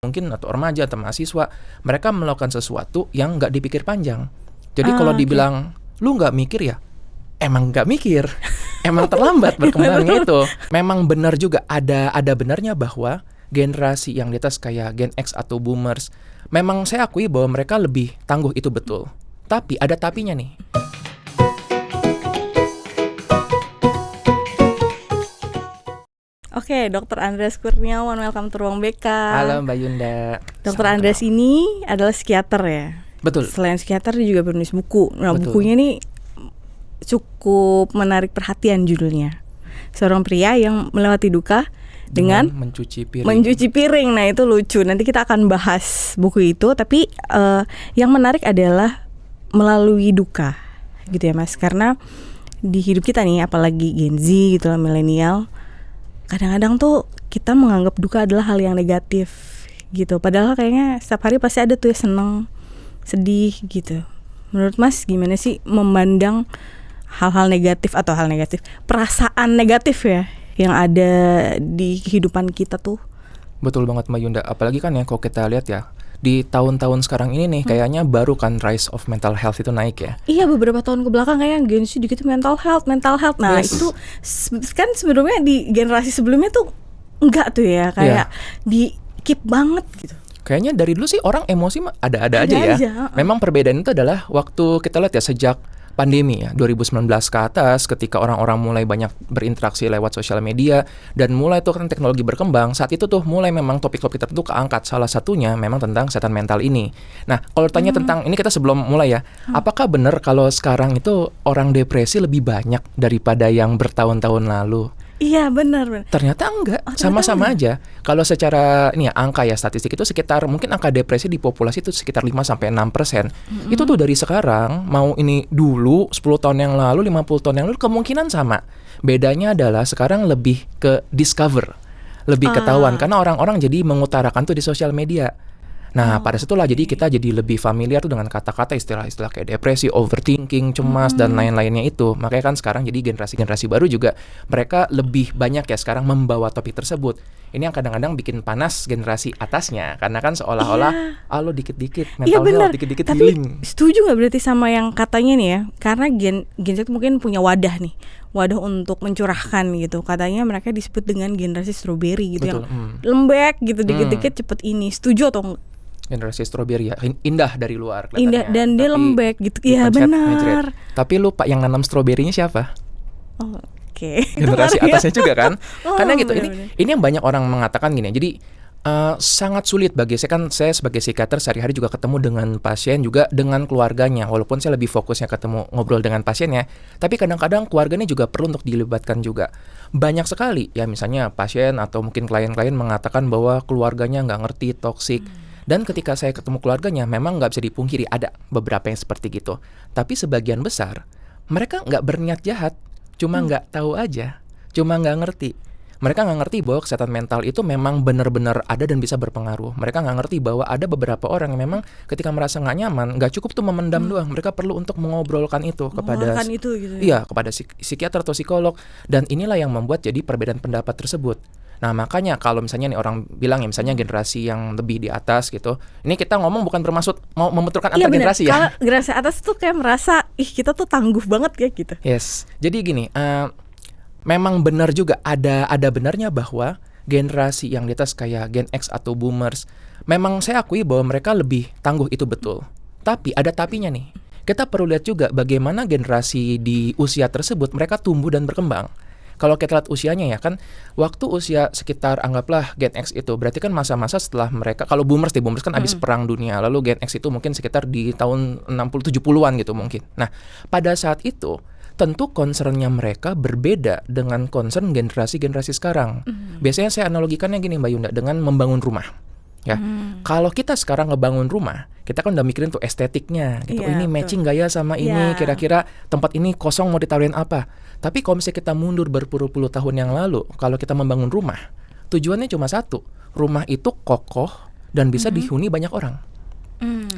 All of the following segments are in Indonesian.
mungkin atau remaja atau mahasiswa, mereka melakukan sesuatu yang nggak dipikir panjang. Jadi kalau Oke. dibilang lu nggak mikir ya, emang nggak mikir, emang terlambat berkembangnya itu. Memang benar juga ada benarnya bahwa generasi yang di atas kayak Gen X atau Boomers, memang saya akui bahwa mereka lebih tangguh, itu betul. Tapi ada tapinya nih. Oke, Dr. Andreas Kurniawan, welcome to Ruang BK. Halo Mbak Yunda. Dr. Andreas ini adalah psikiater ya. Betul. Selain psikiater dia juga penulis buku. Nah, Betul. bukunya ini cukup menarik perhatian judulnya. Seorang pria yang melewati duka dengan mencuci piring. Nah, itu lucu. Nanti kita akan bahas buku itu, tapi yang menarik adalah melalui duka. Gitu ya, Mas. Karena di hidup kita nih, apalagi Gen Z gitu lah, milenial, kadang-kadang tuh kita menganggap duka adalah hal yang negatif gitu. Padahal kayaknya setiap hari pasti ada tuh ya seneng, sedih gitu. Menurut Mas gimana sih memandang hal-hal negatif atau perasaan negatif ya yang ada di kehidupan kita tuh? Betul banget Mbak Yunda. Apalagi kan ya kalau kita lihat ya, di tahun-tahun sekarang ini nih kayaknya baru kan rise of mental health itu naik ya. Iya, beberapa tahun ke belakang kayak Gen Z dikit mental health. Nah, Yes. itu kan sebelumnya di generasi sebelumnya tuh enggak tuh ya, kayak di keep banget gitu. Kayaknya dari dulu sih orang emosi mah ada-ada Ada aja ya. aja, Memang perbedaan itu adalah waktu kita lihat ya sejak pandemi ya 2019 ke atas, ketika orang-orang mulai banyak berinteraksi lewat sosial media dan mulai tuh kan teknologi berkembang, saat itu tuh mulai memang topik-topik tertentu keangkat, salah satunya memang tentang kesehatan mental ini. Nah, kalau tanya tentang ini, kita sebelum mulai ya, apakah benar kalau sekarang itu orang depresi lebih banyak daripada yang bertahun-tahun lalu? Iya, benar. Ternyata enggak, Oh, ternyata sama-sama aja. Kalau secara ini ya angka ya, statistik itu sekitar mungkin angka depresi di populasi itu sekitar 5-6%. Itu tuh dari sekarang, mau ini dulu 10 tahun yang lalu, 50 tahun yang lalu kemungkinan sama. Bedanya adalah sekarang lebih ke discover, lebih ketahuan karena orang-orang jadi mengutarakan tuh di sosial media. Nah, pada situlah jadi kita jadi lebih familiar tuh dengan kata-kata istilah-istilah kayak depresi, overthinking, cemas dan lain-lainnya itu. Makanya kan sekarang jadi generasi-generasi baru juga mereka lebih banyak ya sekarang membawa topik tersebut. Ini yang kadang-kadang bikin panas generasi atasnya karena kan seolah-olah lo dikit-dikit mental health, dikit-dikit tapi healing. setuju nggak berarti sama yang katanya nih ya? Karena Gen Z mungkin punya wadah untuk mencurahkan gitu. Katanya mereka disebut dengan generasi strawberry gitu. Betul, yang lembek gitu, dikit-dikit cepet ini. Setuju atau enggak? Generasi strawberry ya, indah dari luar kelihatannya. Indah dan dia Tapi lembek gitu. di Iya, pencet benar. ngejret. Tapi lupa yang nanam stroberinya siapa? Oke. Generasi atasnya juga kan. Karena gitu, benar-benar. ini yang banyak orang mengatakan gini. Jadi sangat sulit bagi saya sebagai psikiater sehari-hari juga ketemu dengan pasien, juga dengan keluarganya. Walaupun saya lebih fokusnya ketemu ngobrol dengan pasiennya, tapi kadang-kadang keluarganya juga perlu untuk dilibatkan juga. Banyak sekali ya, misalnya pasien atau mungkin klien-klien mengatakan bahwa keluarganya nggak ngerti, toksik. Dan ketika saya ketemu keluarganya, memang nggak bisa dipungkiri ada beberapa yang seperti gitu. Tapi sebagian besar mereka nggak berniat jahat, cuma nggak tahu aja, cuma nggak ngerti. Mereka nggak ngerti bahwa kesehatan mental itu memang benar-benar ada dan bisa berpengaruh. Mereka nggak ngerti bahwa ada beberapa orang yang memang ketika merasa nggak nyaman, nggak cukup tuh memendam doang. Mereka perlu untuk mengobrolkan itu kepada itu gitu ya. kepada psikiater atau psikolog. Dan inilah yang membuat jadi perbedaan pendapat tersebut. Nah, makanya kalau misalnya nih orang bilang ya misalnya generasi yang lebih di atas gitu. Ini kita ngomong bukan bermaksud mau membenturkan antar generasi ya. Kalau generasi atas tuh kayak merasa kita tuh tangguh banget ya gitu. Yes. Jadi gini, memang benar juga ada benarnya bahwa generasi yang di atas kayak Gen X atau Boomers, memang saya akui bahwa mereka lebih tangguh, itu betul. Tapi ada tapinya nih. Kita perlu lihat juga bagaimana generasi di usia tersebut mereka tumbuh dan berkembang. Kalau kita lihat usianya ya kan, waktu usia sekitar anggaplah Gen X itu berarti kan masa-masa setelah mereka, kalau Boomers kan habis perang dunia, lalu Gen X itu mungkin sekitar di tahun 60-70-an gitu mungkin. Nah, pada saat itu tentu concernnya mereka berbeda dengan concern generasi-generasi sekarang. Biasanya saya analogikannya gini Mbak Yunda, dengan membangun rumah. Ya, kalau kita sekarang ngebangun rumah, kita kan udah mikirin tuh estetiknya, gitu. Iya, Ini betul. matching gak ya sama ini? Iya. Kira-kira tempat ini kosong mau ditaruhin apa? Tapi kalau misalnya kita mundur berpuluh-puluh tahun yang lalu, kalau kita membangun rumah, tujuannya cuma satu, rumah itu kokoh dan bisa dihuni banyak orang.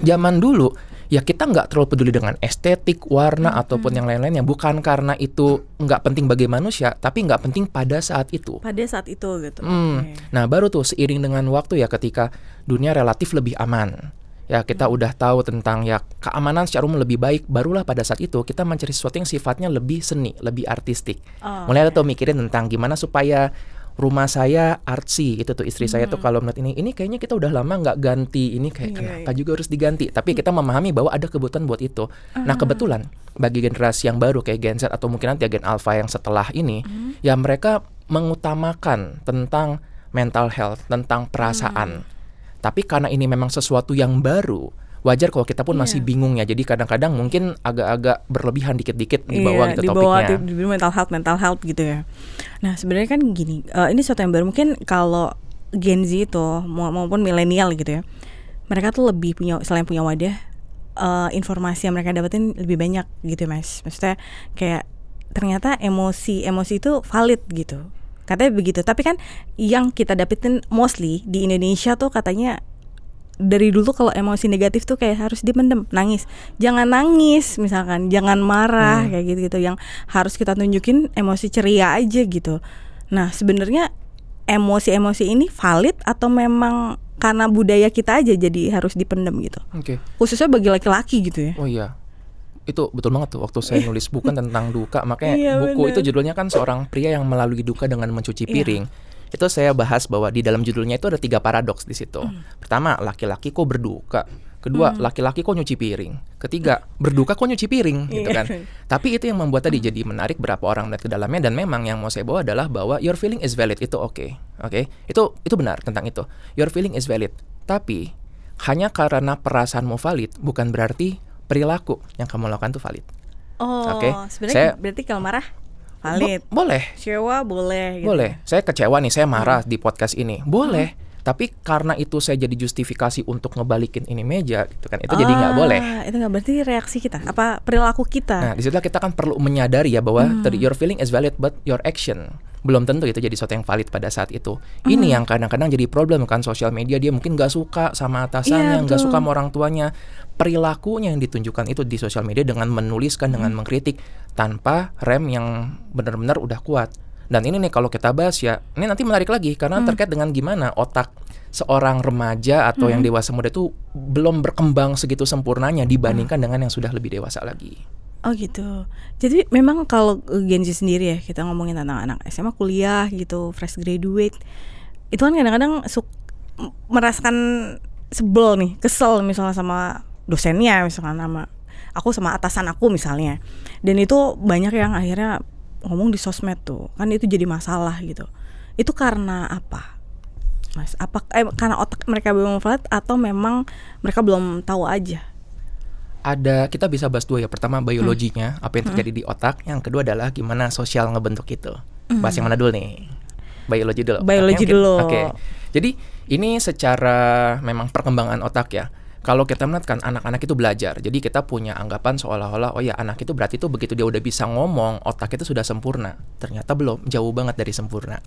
Zaman dulu ya kita nggak terlalu peduli dengan estetik, warna ataupun yang lain-lainnya. Bukan karena itu nggak penting bagi manusia, tapi nggak penting pada saat itu. Pada saat itu gitu. Oke. Nah baru tuh seiring dengan waktu ya, ketika dunia relatif lebih aman, ya kita udah tahu tentang ya keamanan secara umum lebih baik, barulah pada saat itu kita mencari sesuatu yang sifatnya lebih seni, lebih artistik. Mulai tuh mikirin tentang gimana supaya rumah saya artsy. Itu tuh istri saya tuh kalau melihat ini kayaknya kita udah lama nggak ganti ini, kayak kenapa juga harus diganti. Tapi kita memahami bahwa ada kebutuhan buat itu. Nah kebetulan bagi generasi yang baru kayak Gen Z atau mungkin nanti Gen Alpha yang setelah ini, ya mereka mengutamakan tentang mental health, tentang perasaan. Tapi karena ini memang sesuatu yang baru, wajar kalau kita pun masih bingung ya. Jadi kadang-kadang mungkin agak-agak berlebihan dikit-dikit dibawa gitu topiknya. Di mental health gitu ya. Nah sebenarnya kan gini, ini sesuatu yang baru. Mungkin kalau Gen Z itu maupun milenial gitu ya, mereka tuh lebih punya, selain punya wadah, informasi yang mereka dapetin lebih banyak gitu Mas. Maksudnya kayak ternyata emosi itu valid gitu. Katanya begitu. Tapi kan yang kita dapetin mostly di Indonesia tuh katanya dari dulu kalau emosi negatif tuh kayak harus dipendem, jangan nangis misalkan, jangan marah kayak gitu yang harus kita tunjukin emosi ceria aja gitu. Nah sebenarnya emosi ini valid atau memang karena budaya kita aja jadi harus dipendem gitu? Khususnya bagi laki-laki gitu ya. Oh iya, itu betul banget tuh. Waktu saya nulis buku tentang duka, makanya buku itu judulnya kan seorang pria yang melalui duka dengan mencuci piring. Itu saya bahas bahwa di dalam judulnya itu ada 3 paradoks di situ. Pertama, laki-laki kok berduka. Kedua, laki-laki kok nyuci piring. Ketiga, berduka kok nyuci piring gitu kan. Tapi itu yang membuat tadi jadi menarik berapa orang melihat ke dalamnya. Dan memang yang mau saya bawa adalah bahwa your feeling is valid, itu oke. Itu benar tentang itu. Your feeling is valid. Tapi hanya karena perasaanmu valid bukan berarti perilaku yang kamu lakukan itu valid. Sebenarnya berarti kalau marah valid. Boleh. Kecewa boleh gitu. Boleh. Saya kecewa nih, saya marah di podcast ini. Boleh. Tapi karena itu saya jadi justifikasi untuk ngebalikin ini meja gitu kan. Itu jadi nggak boleh. Itu nggak berarti reaksi kita, apa perilaku kita. Nah, di situ kita kan perlu menyadari ya bahwa your feeling is valid but your action belum tentu itu jadi sesuatu yang valid pada saat itu. Ini yang kadang-kadang jadi problem kan, sosial media dia mungkin nggak suka sama atasannya, nggak suka sama orang tuanya. Perilakunya yang ditunjukkan itu di sosial media dengan menuliskan, dengan mengkritik tanpa rem yang benar-benar udah kuat. Dan ini nih kalau kita bahas ya, ini nanti menarik lagi karena terkait dengan gimana otak seorang remaja atau yang dewasa muda itu belum berkembang segitu sempurnanya dibandingkan dengan yang sudah lebih dewasa lagi. Oh gitu. Jadi memang kalau Gen Z sendiri ya, kita ngomongin tentang anak SMA, kuliah gitu, fresh graduate, itu kan kadang-kadang merasakan sebel nih, kesel misalnya sama dosennya, misalkan sama atasan aku misalnya. Dan itu banyak yang akhirnya ngomong di sosmed tuh, kan itu jadi masalah gitu. Itu karena apa, Mas? Karena otak mereka belum valid atau memang mereka belum tahu aja? Kita bisa bahas 2 ya. Pertama biologinya, apa yang terjadi di otak. Yang kedua adalah gimana sosial ngebentuk itu. Bahas yang mana dulu nih? Biologi dulu. Oke. Jadi ini secara memang perkembangan otak ya. Kalau kita melihat kan anak-anak itu belajar. Jadi kita punya anggapan seolah-olah oh ya anak itu berarti itu begitu dia udah bisa ngomong, otak itu sudah sempurna. Ternyata belum, jauh banget dari sempurna.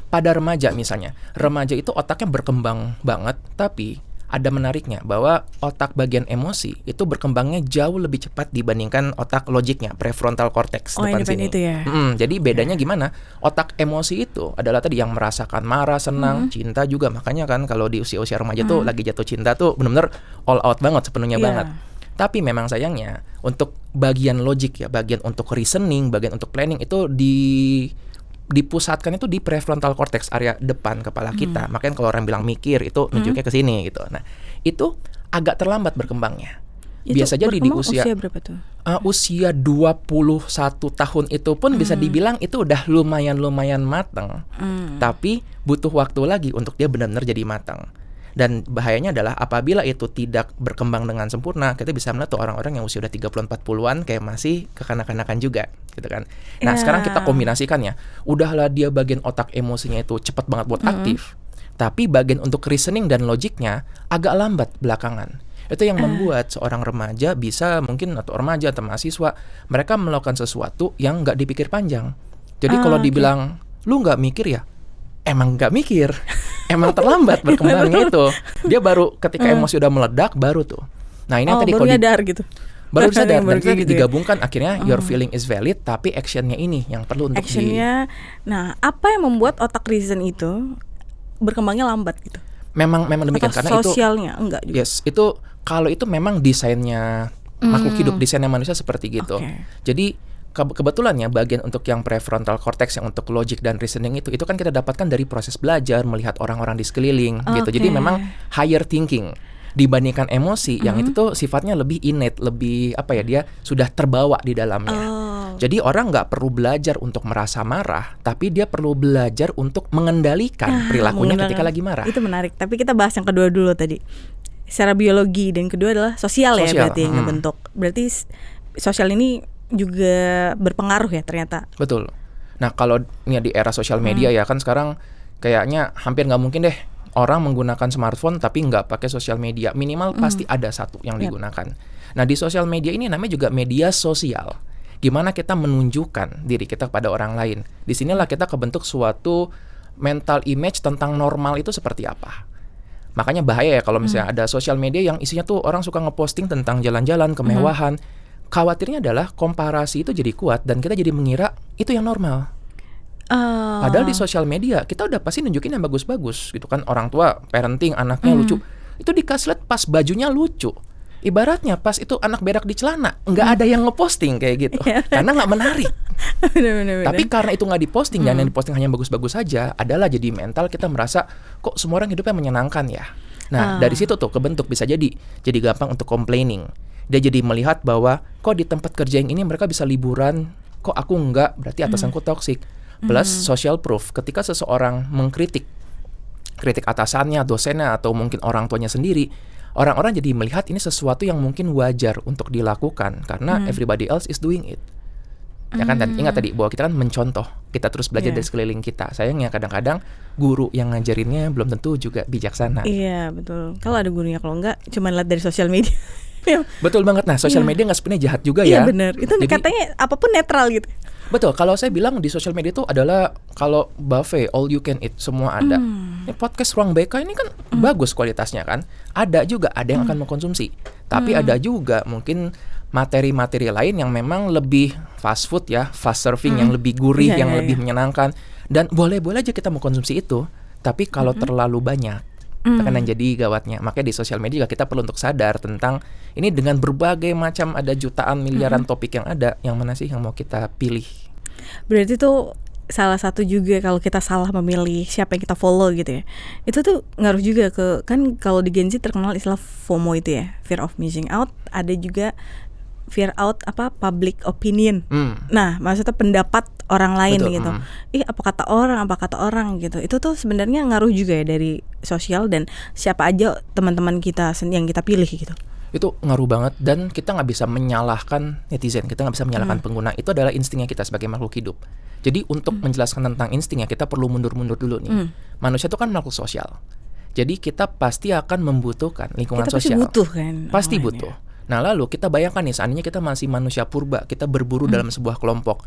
Pada remaja misalnya. Remaja itu otaknya berkembang banget, tapi ada menariknya bahwa otak bagian emosi itu berkembangnya jauh lebih cepat dibandingkan otak logiknya, prefrontal cortex depan sini. Itu ya? Jadi bedanya gimana? Otak emosi itu adalah tadi yang merasakan marah, senang, cinta juga. Makanya kan kalau di usia-usia remaja tuh lagi jatuh cinta tuh benar-benar all out banget, sepenuhnya banget. Tapi memang sayangnya untuk bagian logik ya, bagian untuk reasoning, bagian untuk planning itu dipusatkan itu di prefrontal cortex, area depan kepala kita. Makanya kalau orang bilang mikir itu nunjuknya ke sini gitu. Nah, itu agak terlambat berkembangnya. Biasa jadi di usia berapa tuh? Usia 21 tahun itu pun bisa dibilang itu udah lumayan matang. Tapi butuh waktu lagi untuk dia benar-benar jadi matang. Dan bahayanya adalah apabila itu tidak berkembang dengan sempurna, kita bisa melihat tuh orang-orang yang usia udah 30-40-an kayak masih kekanak-kanakan juga gitu kan. Nah sekarang kita kombinasikan ya, udahlah dia bagian otak emosinya itu cepat banget buat aktif, tapi bagian untuk reasoning dan logiknya agak lambat belakangan. Itu yang membuat seorang remaja bisa mungkin, atau remaja atau mahasiswa, mereka melakukan sesuatu yang nggak dipikir panjang. Jadi kalau dibilang, lu nggak mikir ya? Emang nggak mikir, emang terlambat berkembangnya itu. Dia baru ketika emosi udah meledak baru tuh. Nah ini yang tadi baru kalau nyadar gitu. baru sadar Baru dan kita kayak gitu ya. digabungkan akhirnya your feeling is valid, tapi actionnya ini yang perlu untuk Actionnya, nah apa yang membuat otak reason itu berkembangnya lambat gitu? memang demikian Atau karena itu sosialnya enggak juga? yes, itu kalau itu memang desainnya makhluk hidup, desainnya manusia seperti gitu. Oke. Jadi kebetulan ya bagian untuk yang prefrontal cortex yang untuk logic dan reasoning itu kan kita dapatkan dari proses belajar, melihat orang-orang di sekeliling gitu. Jadi Oke. memang higher thinking dibandingkan emosi yang itu tuh sifatnya lebih innate, lebih apa ya, dia sudah terbawa di dalamnya. Oh. Jadi orang nggak perlu belajar untuk merasa marah, tapi dia perlu belajar untuk mengendalikan perilakunya ketika lagi marah. Itu menarik. Tapi kita bahas yang kedua dulu tadi. Secara biologi, dan kedua adalah sosial ya berarti yang ngebentuk. Berarti sosial ini juga berpengaruh ya ternyata. Betul. Nah kalau ini di era sosial media ya kan sekarang kayaknya hampir nggak mungkin deh orang menggunakan smartphone tapi nggak pakai sosial media. Minimal pasti ada satu yang digunakan. Nah di sosial media ini namanya juga media sosial. Gimana kita menunjukkan diri kita kepada orang lain. Disinilah kita kebentuk suatu mental image tentang normal itu seperti apa. Makanya bahaya ya kalau misalnya ada sosial media yang isinya tuh orang suka ngeposting tentang jalan-jalan, kemewahan. Khawatirnya adalah komparasi itu jadi kuat dan kita jadi mengira itu yang normal. Padahal di sosial media kita udah pasti nunjukin yang bagus-bagus gitu kan. Orang tua parenting anaknya lucu, itu dikasih lihat pas bajunya lucu. Ibaratnya pas itu anak berak di celana, nggak ada yang ngeposting kayak gitu karena nggak menarik. Bener. Tapi karena itu nggak diposting dan yang diposting hanya bagus-bagus saja, adalah jadi mental kita merasa kok semua orang hidupnya menyenangkan ya. Nah dari situ tuh kebentuk bisa jadi gampang untuk complaining. Dia jadi melihat bahwa kok di tempat kerja yang ini mereka bisa liburan, kok aku enggak, berarti atasanku toksik. Plus social proof, ketika seseorang kritik atasannya, dosennya, atau mungkin orang tuanya sendiri, orang-orang jadi melihat ini sesuatu yang mungkin wajar untuk dilakukan karena everybody else is doing it. Ya kan, dan ingat tadi bahwa kita kan mencontoh, kita terus belajar dari sekeliling kita. Sayangnya kadang-kadang guru yang ngajarinnya belum tentu juga bijaksana. Iya betul. Kalau ada gurunya, kalau enggak cuma lihat dari sosial media. Betul banget. Nah sosial media nggak sebenarnya jahat juga Iya ya. benar. Itu Jadi, katanya apapun netral gitu. betul, kalau saya bilang di sosial media itu adalah kalau buffet, all you can eat, semua ada. Ini podcast Ruang BK ini kan bagus kualitasnya kan. Ada juga, ada yang akan mengkonsumsi. Tapi ada juga mungkin materi-materi lain yang memang lebih fast food ya, fast serving yang lebih gurih, yang lebih menyenangkan. Dan boleh-boleh aja kita mengkonsumsi itu. Tapi kalau terlalu banyak, akan jadi gawatnya. Makanya di sosial media juga kita perlu untuk sadar tentang ini dengan berbagai macam ada jutaan miliaran topik yang ada, yang mana sih yang mau kita pilih. Berarti tuh salah satu juga kalau kita salah memilih siapa yang kita follow gitu ya, itu tuh ngaruh juga ke, kan kalau di Gen Z terkenal istilah FOMO itu ya, fear of missing out. Ada juga fear out public opinion. Nah, maksudnya pendapat orang lain. Betul, gitu. Apa kata orang gitu. Itu tuh sebenarnya ngaruh juga ya dari sosial dan siapa aja teman-teman kita yang kita pilih gitu. Itu ngaruh banget dan kita nggak bisa menyalahkan netizen, kita nggak bisa menyalahkan pengguna. Itu adalah instingnya kita sebagai makhluk hidup. Jadi untuk menjelaskan tentang instingnya kita perlu mundur-mundur dulu nih. Manusia itu kan makhluk sosial. Jadi kita pasti akan membutuhkan lingkungan kita sosial. Pasti butuh kan. Pasti butuh. Nah lalu kita bayangkan nih, seandainya kita masih manusia purba, kita berburu dalam sebuah kelompok.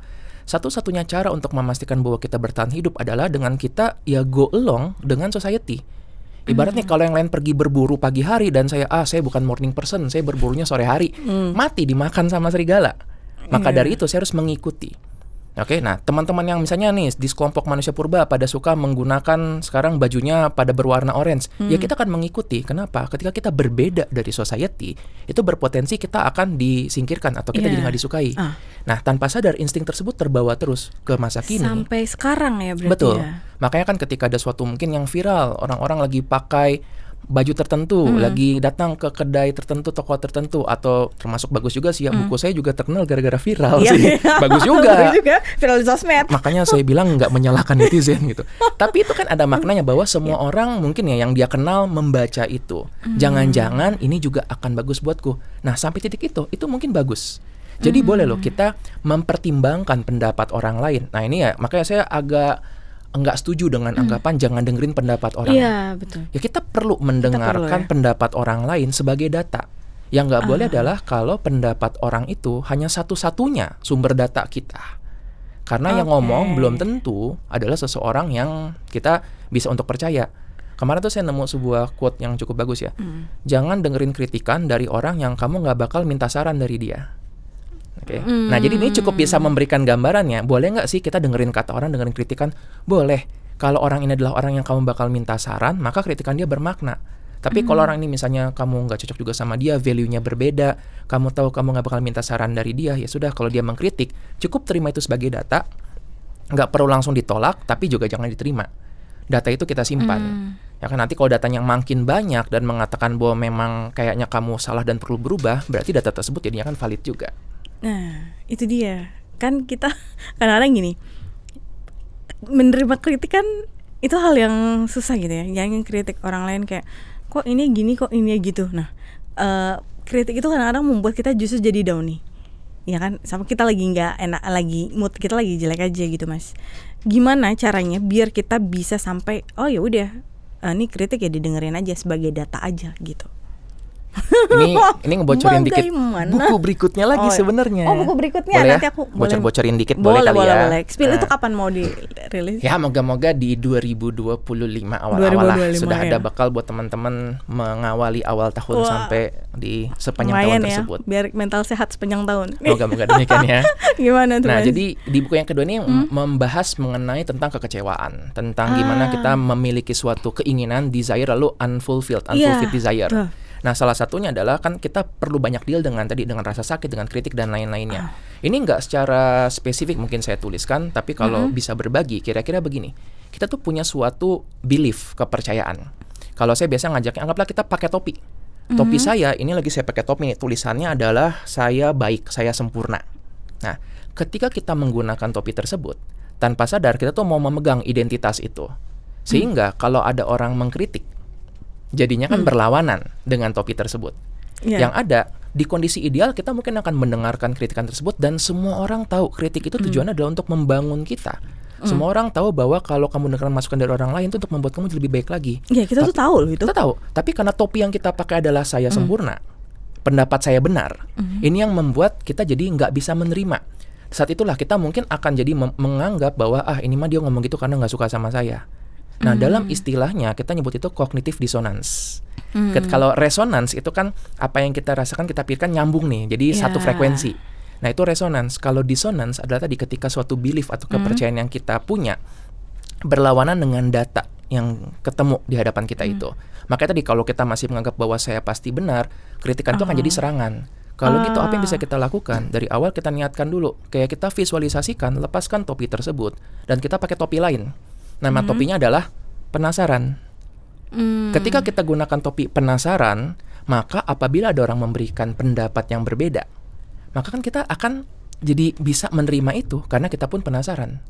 Satu-satunya cara untuk memastikan bahwa kita bertahan hidup adalah dengan kita ya go along dengan society. Ibaratnya kalau yang lain pergi berburu pagi hari dan saya bukan morning person, saya berburunya sore hari, mati dimakan sama serigala. Maka dari itu saya harus mengikuti. Oke, nah teman-teman yang misalnya nih di kelompok manusia purba pada suka menggunakan sekarang bajunya pada berwarna orange, ya kita akan mengikuti. Kenapa? Ketika kita berbeda dari society, itu berpotensi kita akan disingkirkan atau kita jadi nggak disukai. Nah, tanpa sadar insting tersebut terbawa terus ke masa kini. Sampai sekarang ya berarti. Betul. Ya. Makanya kan ketika ada suatu mungkin yang viral, orang-orang lagi pakai baju tertentu, lagi datang ke kedai tertentu, toko tertentu, atau termasuk bagus juga sih ya, buku saya juga terkenal gara-gara viral sih. Bagus juga. Viral di sosmed. Makanya saya bilang nggak menyalahkan netizen gitu. Tapi itu kan ada maknanya bahwa semua orang mungkin ya yang dia kenal membaca itu. Jangan-jangan ini juga akan bagus buatku. Nah sampai titik itu mungkin bagus. Jadi boleh loh kita mempertimbangkan pendapat orang lain. Nah ini ya makanya saya agak enggak setuju dengan anggapan jangan dengerin pendapat orang. Iya, betul. Ya kita perlu mendengarkan pendapat orang lain sebagai data. Yang nggak boleh adalah kalau pendapat orang itu hanya satu-satunya sumber data kita. Karena yang ngomong belum tentu adalah seseorang yang kita bisa untuk percaya. Kemarin tuh saya nemu sebuah quote yang cukup bagus ya. Jangan dengerin kritikan dari orang yang kamu nggak bakal minta saran dari dia. Oke. Nah, jadi ini cukup bisa memberikan gambarannya. Boleh nggak sih kita dengerin kata orang, dengerin kritikan? Boleh. Kalau orang ini adalah orang yang kamu bakal minta saran, maka kritikan dia bermakna. Tapi kalau orang ini misalnya kamu nggak cocok juga sama dia, value-nya berbeda, kamu tahu kamu nggak bakal minta saran dari dia, ya sudah, kalau dia mengkritik, cukup terima itu sebagai data, nggak perlu langsung ditolak, tapi juga jangan diterima. Data itu kita simpan. Ya kan, nanti kalau datanya makin banyak dan mengatakan bahwa memang kayaknya kamu salah dan perlu berubah, berarti data tersebut jadinya kan valid juga. Nah, itu dia. Kan kita kadang-kadang gini, menerima kritik kan itu hal yang susah gitu ya. Jangan kritik orang lain kayak, kok ini gini, kok ini gitu. Nah, kritik itu kadang-kadang membuat kita justru jadi down nih. Ya kan, sama kita lagi nggak enak, lagi mood kita lagi jelek aja gitu, Mas. Gimana caranya biar kita bisa sampai, oh ya udah, ini kritik ya didengerin aja sebagai data aja gitu. Ini ngebocorin dikit buku berikutnya lagi sebenarnya. Oh, buku berikutnya boleh nanti ya? aku Bocor-bocorin dikit boleh kali ya. Boleh. Spill itu kapan mau dirilis? Ya, moga-moga di 2025 awal-awal lah sudah ada bakal buat teman-teman mengawali awal tahun sampai di sepanjang tahun tersebut. Biar mental sehat sepanjang tahun. Moga-moga demikian ya. Gimana tuh? Nah, Mas? Jadi di buku yang kedua ini membahas mengenai tentang kekecewaan, tentang gimana kita memiliki suatu keinginan, desire, lalu unfulfilled desire. Nah, salah satunya adalah kan kita perlu banyak deal dengan rasa sakit, dengan kritik dan lain-lainnya. Ini nggak secara spesifik mungkin saya tuliskan, tapi kalau bisa berbagi, kira-kira begini. Kita tuh punya suatu belief, kepercayaan. Kalau saya biasa ngajaknya, anggaplah kita pakai topi. Topi saya, ini lagi saya pakai topi, tulisannya adalah saya baik, saya sempurna. Nah, ketika kita menggunakan topi tersebut, tanpa sadar kita tuh mau memegang identitas itu. Sehingga kalau ada orang mengkritik, jadinya kan berlawanan dengan topi tersebut. Yang ada, di kondisi ideal kita mungkin akan mendengarkan kritikan tersebut dan semua orang tahu kritik itu tujuannya adalah untuk membangun kita. Semua orang tahu bahwa kalau kamu dengar masukan dari orang lain itu untuk membuat kamu lebih baik lagi. Ya, kita tuh tahu loh itu. Kita tahu, tapi karena topi yang kita pakai adalah saya sempurna, pendapat saya benar, ini yang membuat kita jadi nggak bisa menerima. Saat itulah kita mungkin akan jadi menganggap bahwa ini mah dia ngomong gitu karena nggak suka sama saya. Nah, dalam istilahnya kita nyebut itu cognitive dissonance. Kalau resonance itu kan apa yang kita rasakan, kita pikirkan nyambung nih, jadi satu frekuensi. Nah, itu resonance. Kalau dissonance adalah tadi ketika suatu belief atau kepercayaan yang kita punya berlawanan dengan data yang ketemu di hadapan kita itu. Makanya tadi kalau kita masih menganggap bahwa saya pasti benar, kritikan itu akan jadi serangan. Kalau gitu apa yang bisa kita lakukan? Dari awal kita niatkan dulu, kayak kita visualisasikan, lepaskan topi tersebut dan kita pakai topi lain. Nama topinya adalah penasaran. Ketika kita gunakan topi penasaran, maka apabila ada orang memberikan pendapat yang berbeda, maka kan kita akan jadi bisa menerima itu karena kita pun penasaran.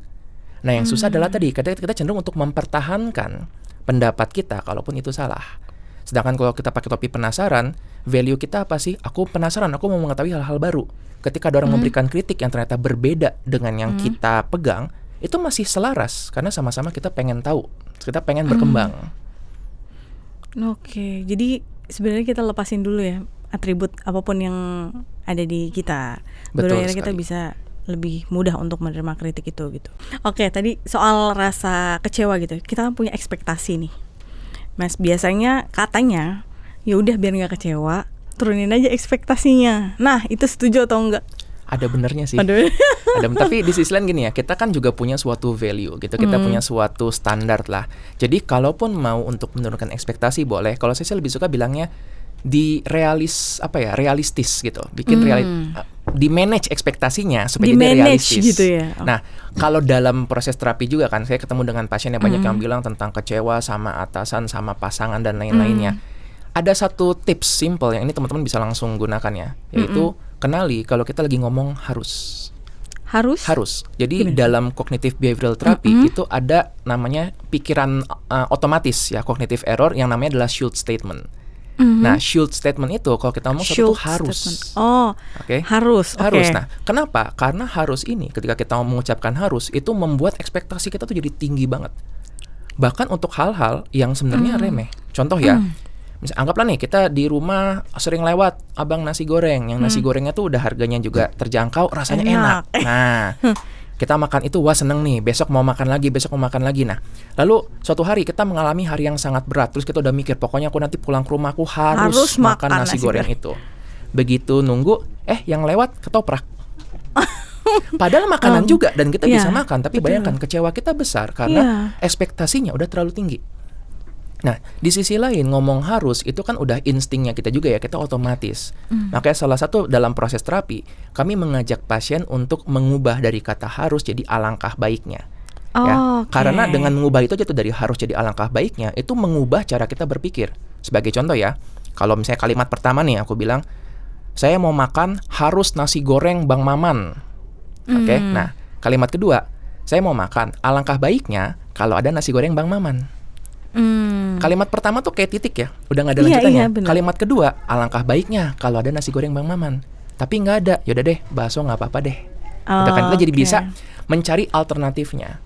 Nah, yang susah adalah tadi, kadang kita cenderung untuk mempertahankan pendapat kita kalaupun itu salah. Sedangkan kalau kita pakai topi penasaran, value kita apa sih? Aku penasaran, aku mau mengetahui hal-hal baru. Ketika ada orang memberikan kritik yang ternyata berbeda dengan yang kita pegang, itu masih selaras karena sama-sama kita pengen tahu, kita pengen berkembang. Oke, jadi sebenarnya kita lepasin dulu ya atribut apapun yang ada di kita. Baru akhirnya kita bisa lebih mudah untuk menerima kritik itu gitu. Oke, tadi soal rasa kecewa gitu. Kita kan punya ekspektasi nih, Mas. Biasanya katanya, ya udah biar nggak kecewa, turunin aja ekspektasinya. Nah, itu setuju atau enggak? Ada benernya sih. Ada, tapi di sisi lain gini ya, kita kan juga punya suatu value gitu, kita punya suatu standar lah. Jadi kalaupun mau untuk menurunkan ekspektasi boleh. Kalau saya lebih suka bilangnya realistis gitu. Bikin di manage ekspektasinya supaya jadi realistis gitu ya. Nah, kalau dalam proses terapi juga kan saya ketemu dengan pasien yang banyak yang bilang tentang kecewa sama atasan, sama pasangan dan lain-lainnya. Ada satu tips simple yang ini teman-teman bisa langsung gunakan ya, yaitu kenali kalau kita lagi ngomong harus. Jadi dalam cognitive behavioral therapy itu ada namanya pikiran otomatis ya, cognitive error yang namanya adalah should statement. Nah, should statement itu kalau kita ngomong satu harus. Harus. Nah, kenapa? Karena harus ini ketika kita mengucapkan harus itu membuat ekspektasi kita tuh jadi tinggi banget. Bahkan untuk hal-hal yang sebenarnya remeh. Contoh ya. Misal, anggaplah nih kita di rumah sering lewat abang nasi goreng, yang nasi gorengnya tuh udah harganya juga terjangkau, rasanya enak. Nah, Kita makan itu, wah seneng nih, besok mau makan lagi. Nah, lalu suatu hari kita mengalami hari yang sangat berat. Terus kita udah mikir, pokoknya aku nanti pulang ke rumah aku harus makan nasi goreng itu. Begitu nunggu, yang lewat ketoprak. Padahal makanan juga dan kita bisa makan. Tapi bayangkan kecewa kita besar karena ekspektasinya udah terlalu tinggi. Nah, di sisi lain ngomong harus itu kan udah instingnya kita juga ya, kita otomatis. Makanya salah satu dalam proses terapi, kami mengajak pasien untuk mengubah dari kata harus jadi alangkah baiknya. Karena dengan mengubah itu dari harus jadi alangkah baiknya, itu mengubah cara kita berpikir. Sebagai contoh ya, kalau misalnya kalimat pertama nih aku bilang, saya mau makan harus nasi goreng Bang Maman. Nah, kalimat kedua, saya mau makan alangkah baiknya kalau ada nasi goreng Bang Maman. Kalimat pertama tuh kayak titik ya, udah nggak ada lanjutannya. Kalimat kedua, alangkah baiknya kalau ada nasi goreng Bang Maman. Tapi nggak ada, yaudah deh, bakso nggak apa-apa deh. Kita jadi bisa mencari alternatifnya.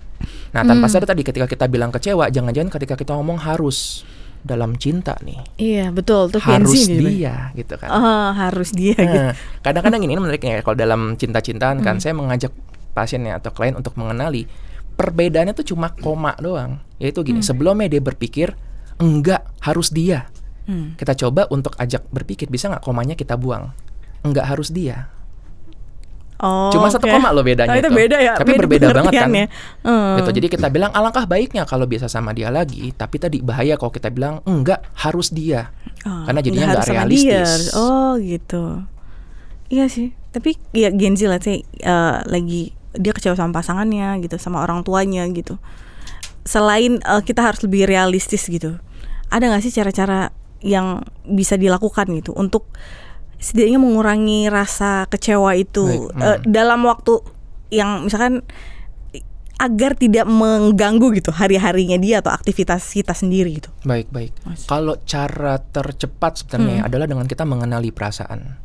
Nah, tanpa sadar tadi ketika kita bilang kecewa, jangan-jangan ketika kita ngomong harus dalam cinta nih. Iya betul, tuh harus dia gitu kan. Harus dia. Gitu. Kadang-kadang ini menariknya kalau dalam cinta-cintaan kan, saya mengajak pasiennya atau klien untuk mengenali perbedaannya tuh cuma koma doang. Yaitu gini, sebelumnya dia berpikir enggak harus dia. Kita coba untuk ajak berpikir, bisa nggak komanya kita buang? Enggak harus dia. Cuma satu koma loh bedanya itu. Beda ya. Tapi berbeda banget kan. Gitu. Jadi kita bilang alangkah baiknya kalau bisa sama dia lagi. Tapi tadi bahaya kalau kita bilang enggak harus dia. Karena jadinya nggak realistis. Gitu. Iya sih. Tapi ya Gen Z lah sih lagi dia kecewa sama pasangannya gitu, sama orang tuanya gitu. Selain kita harus lebih realistis gitu, ada nggak sih cara-cara yang bisa dilakukan gitu untuk setidaknya mengurangi rasa kecewa itu dalam waktu yang misalkan agar tidak mengganggu gitu hari-harinya dia atau aktivitas kita sendiri gitu. Baik. Kalau cara tercepat sebenarnya adalah dengan kita mengenali perasaan.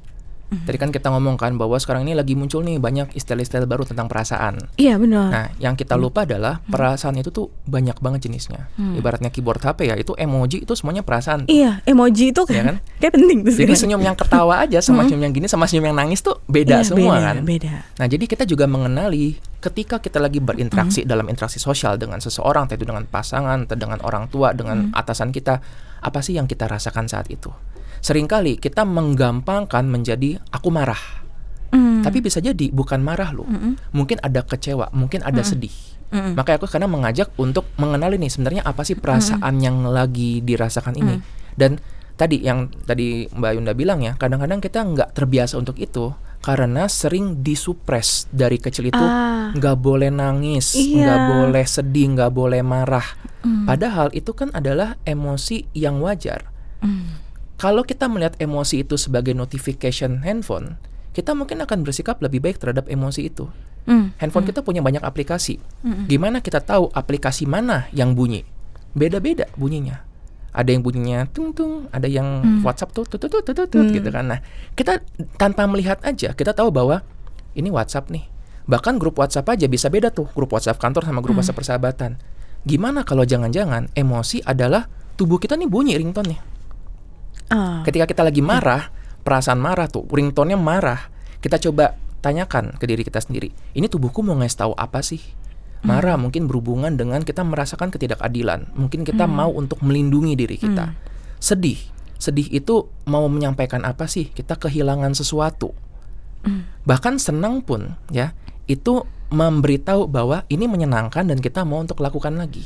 Tadi kan kita ngomong kan bahwa sekarang ini lagi muncul nih banyak istilah-istilah baru tentang perasaan. Iya benar. Nah, yang kita lupa adalah perasaan itu tuh banyak banget jenisnya. Ibaratnya keyboard HP ya, itu emoji itu semuanya perasaan. Iya, emoji itu kan kayak penting tuh. Jadi senyum yang ketawa aja sama senyum yang gini sama senyum yang nangis tuh beda semua kan. Beda. Nah, jadi kita juga mengenali ketika kita lagi berinteraksi dalam interaksi sosial dengan seseorang, entah itu dengan pasangan, entah dengan orang tua, dengan atasan kita, apa sih yang kita rasakan saat itu? Seringkali kita menggampangkan menjadi aku marah. Tapi bisa jadi bukan marah loh. Mungkin ada kecewa, mungkin ada sedih. Makanya aku kadang mengajak untuk mengenali nih sebenarnya apa sih perasaan yang lagi dirasakan ini. Dan tadi Mbak Yunda bilang ya, kadang-kadang kita nggak terbiasa untuk itu karena sering disupres dari kecil itu. Nggak boleh nangis, nggak boleh sedih, nggak boleh marah. Padahal itu kan adalah emosi yang wajar. Kalau kita melihat emosi itu sebagai notification handphone, kita mungkin akan bersikap lebih baik terhadap emosi itu. Handphone kita punya banyak aplikasi. Gimana kita tahu aplikasi mana yang bunyi? Beda-beda bunyinya. Ada yang bunyinya tung-tung, ada yang WhatsApp tuh gitu kan. Nah, kita tanpa melihat aja, kita tahu bahwa ini WhatsApp nih. Bahkan grup WhatsApp aja bisa beda tuh, grup WhatsApp kantor sama grup WhatsApp persahabatan. Gimana kalau jangan-jangan emosi adalah tubuh kita nih bunyi ringtone-nya. Ketika kita lagi marah, perasaan marah tuh, ringtone-nya marah. Kita coba tanyakan ke diri kita sendiri, ini tubuhku mau ngasih tahu apa sih? Marah mungkin berhubungan dengan kita merasakan ketidakadilan. Mungkin kita mau untuk melindungi diri kita. Sedih itu mau menyampaikan apa sih? Kita kehilangan sesuatu. Bahkan senang pun ya, itu memberitahu bahwa ini menyenangkan dan kita mau untuk lakukan lagi.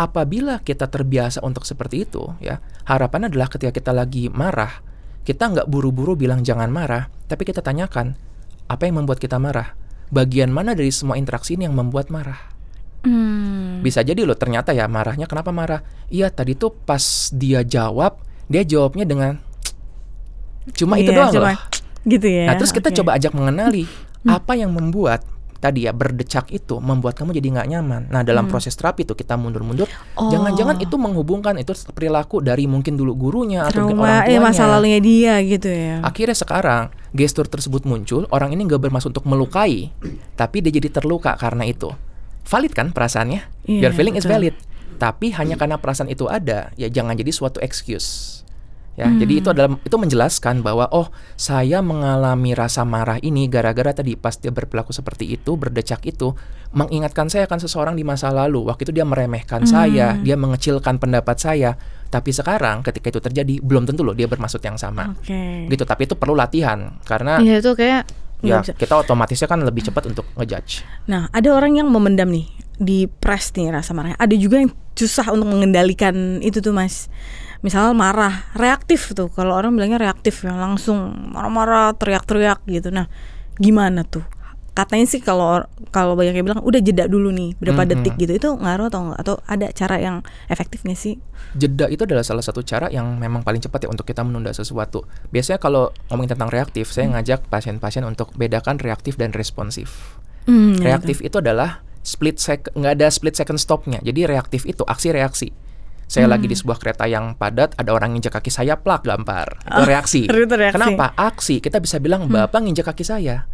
Apabila kita terbiasa untuk seperti itu, ya harapannya adalah ketika kita lagi marah, kita nggak buru-buru bilang jangan marah, tapi kita tanyakan apa yang membuat kita marah, bagian mana dari semua interaksi ini yang membuat marah. Bisa jadi loh ternyata ya marahnya kenapa marah? Iya tadi tuh pas dia jawabnya dengan cuma itu doang loh. Gitu ya. Nah terus kita coba ajak mengenali apa yang membuat tadi ya berdecak itu membuat kamu jadi nggak nyaman. Nah dalam proses terapi tuh kita mundur-mundur, jangan-jangan itu menghubungkan itu perilaku dari mungkin dulu gurunya atau mungkin orang tuanya, masa lalunya dia gitu ya. Akhirnya sekarang gestur tersebut muncul, orang ini nggak bermaksud untuk melukai, tapi dia jadi terluka karena itu. Valid kan perasaannya? Your feeling is valid. Tapi hanya karena perasaan itu ada, ya jangan jadi suatu excuse. Ya, jadi itu menjelaskan bahwa saya mengalami rasa marah ini gara-gara tadi pas dia berperilaku seperti itu, berdecak itu, mengingatkan saya akan seseorang di masa lalu. Waktu itu dia meremehkan saya, dia mengecilkan pendapat saya. Tapi sekarang ketika itu terjadi, belum tentu loh dia bermaksud yang sama. Gitu, tapi itu perlu latihan karena Iya, itu kayak kita otomatisnya kan lebih cepat untuk ngejudge. Nah, ada orang yang memendam nih, di press nih rasa marahnya. Ada juga yang susah untuk mengendalikan itu tuh, Mas. Misal marah, reaktif tuh. Kalau orang bilangnya reaktif ya, langsung marah-marah, teriak-teriak gitu. Nah, gimana tuh? Katanya sih kalau banyak yang bilang udah jeda dulu nih berapa detik gitu. Itu ngaruh atau enggak? Atau ada cara yang efektif gak sih? Jeda itu adalah salah satu cara yang memang paling cepat ya untuk kita menunda sesuatu. Biasanya kalau ngomongin tentang reaktif, saya ngajak pasien-pasien untuk bedakan reaktif dan responsif. Reaktif itu adalah nggak ada split second stopnya. Jadi reaktif itu aksi reaksi. Saya lagi di sebuah kereta yang padat, ada orang nginjek kaki saya, plak, gampar. Itu reaksi. Kenapa? Aksi, kita bisa bilang Bapak nginjek kaki saya.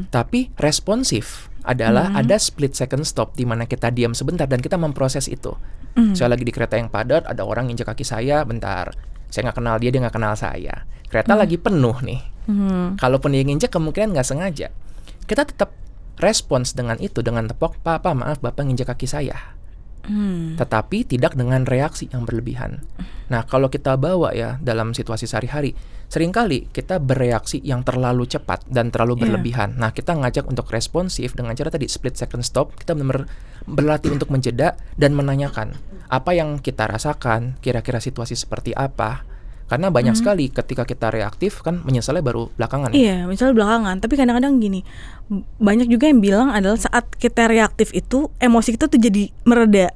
Tapi responsif adalah ada split second stop di mana kita diam sebentar dan kita memproses itu. Saya lagi di kereta yang padat, ada orang nginjek kaki saya, bentar. Saya nggak kenal dia nggak kenal saya. Kereta lagi penuh nih. Kalaupun dia nginjek kemungkinan nggak sengaja. Kita tetap respons dengan itu, dengan tepok, Pak, maaf Bapak nginjek kaki saya. Tetapi tidak dengan reaksi yang berlebihan. Nah, kalau kita bawa ya dalam situasi sehari-hari, seringkali kita bereaksi yang terlalu cepat dan terlalu berlebihan. Nah, kita ngajak untuk responsif dengan cara tadi split second stop. Kita benar-benar berlatih untuk menjeda dan menanyakan apa yang kita rasakan, kira-kira situasi seperti apa. Karena banyak sekali ketika kita reaktif kan menyesalnya baru belakangan. Iya, misalnya belakangan. Tapi kadang-kadang gini, banyak juga yang bilang adalah saat kita reaktif itu emosi kita tuh jadi mereda.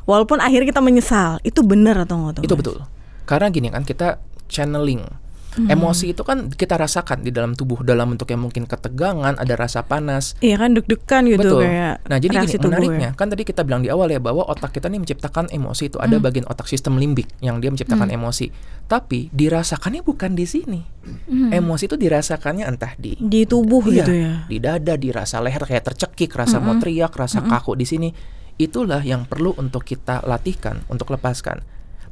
Walaupun akhirnya kita menyesal. Itu benar atau enggak? Itu betul. Karena gini kan kita channeling. Emosi itu kan kita rasakan di dalam tubuh dalam bentuk yang mungkin ketegangan, ada rasa panas. Iya kan, deg-degan gitu. Betul. Kayak nah jadi gini menariknya ya. kan tadi kita bilang di awal ya bahwa otak kita nih menciptakan emosi itu ada bagian otak sistem limbik yang dia menciptakan emosi. Tapi dirasakannya bukan di sini. Emosi itu dirasakannya entah di tubuh gitu ya. Di dada, di rasa leher kayak tercekik, rasa mau teriak, rasa kaku di sini. Itulah yang perlu untuk kita latihkan untuk lepaskan.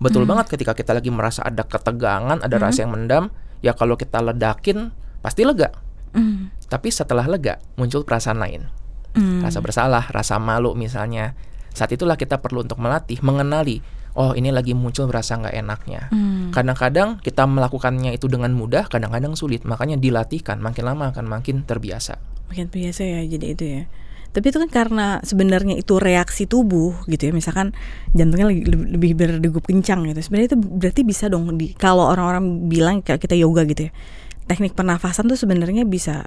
Betul banget ketika kita lagi merasa ada ketegangan, ada rasa yang mendam, ya kalau kita ledakin pasti lega. Tapi setelah lega muncul perasaan lain. Rasa bersalah, rasa malu misalnya. Saat itulah kita perlu untuk melatih, mengenali, oh ini lagi muncul rasa gak enaknya. Kadang-kadang kita melakukannya itu dengan mudah, kadang-kadang sulit. Makanya dilatihkan, makin lama akan makin terbiasa. Makin terbiasa ya, jadi itu ya. Tapi itu kan karena sebenarnya itu reaksi tubuh gitu ya. Misalkan jantungnya lebih berdegup kencang gitu. Sebenarnya itu berarti bisa dong kalau orang-orang bilang kayak kita yoga gitu ya. Teknik pernafasan tuh sebenarnya bisa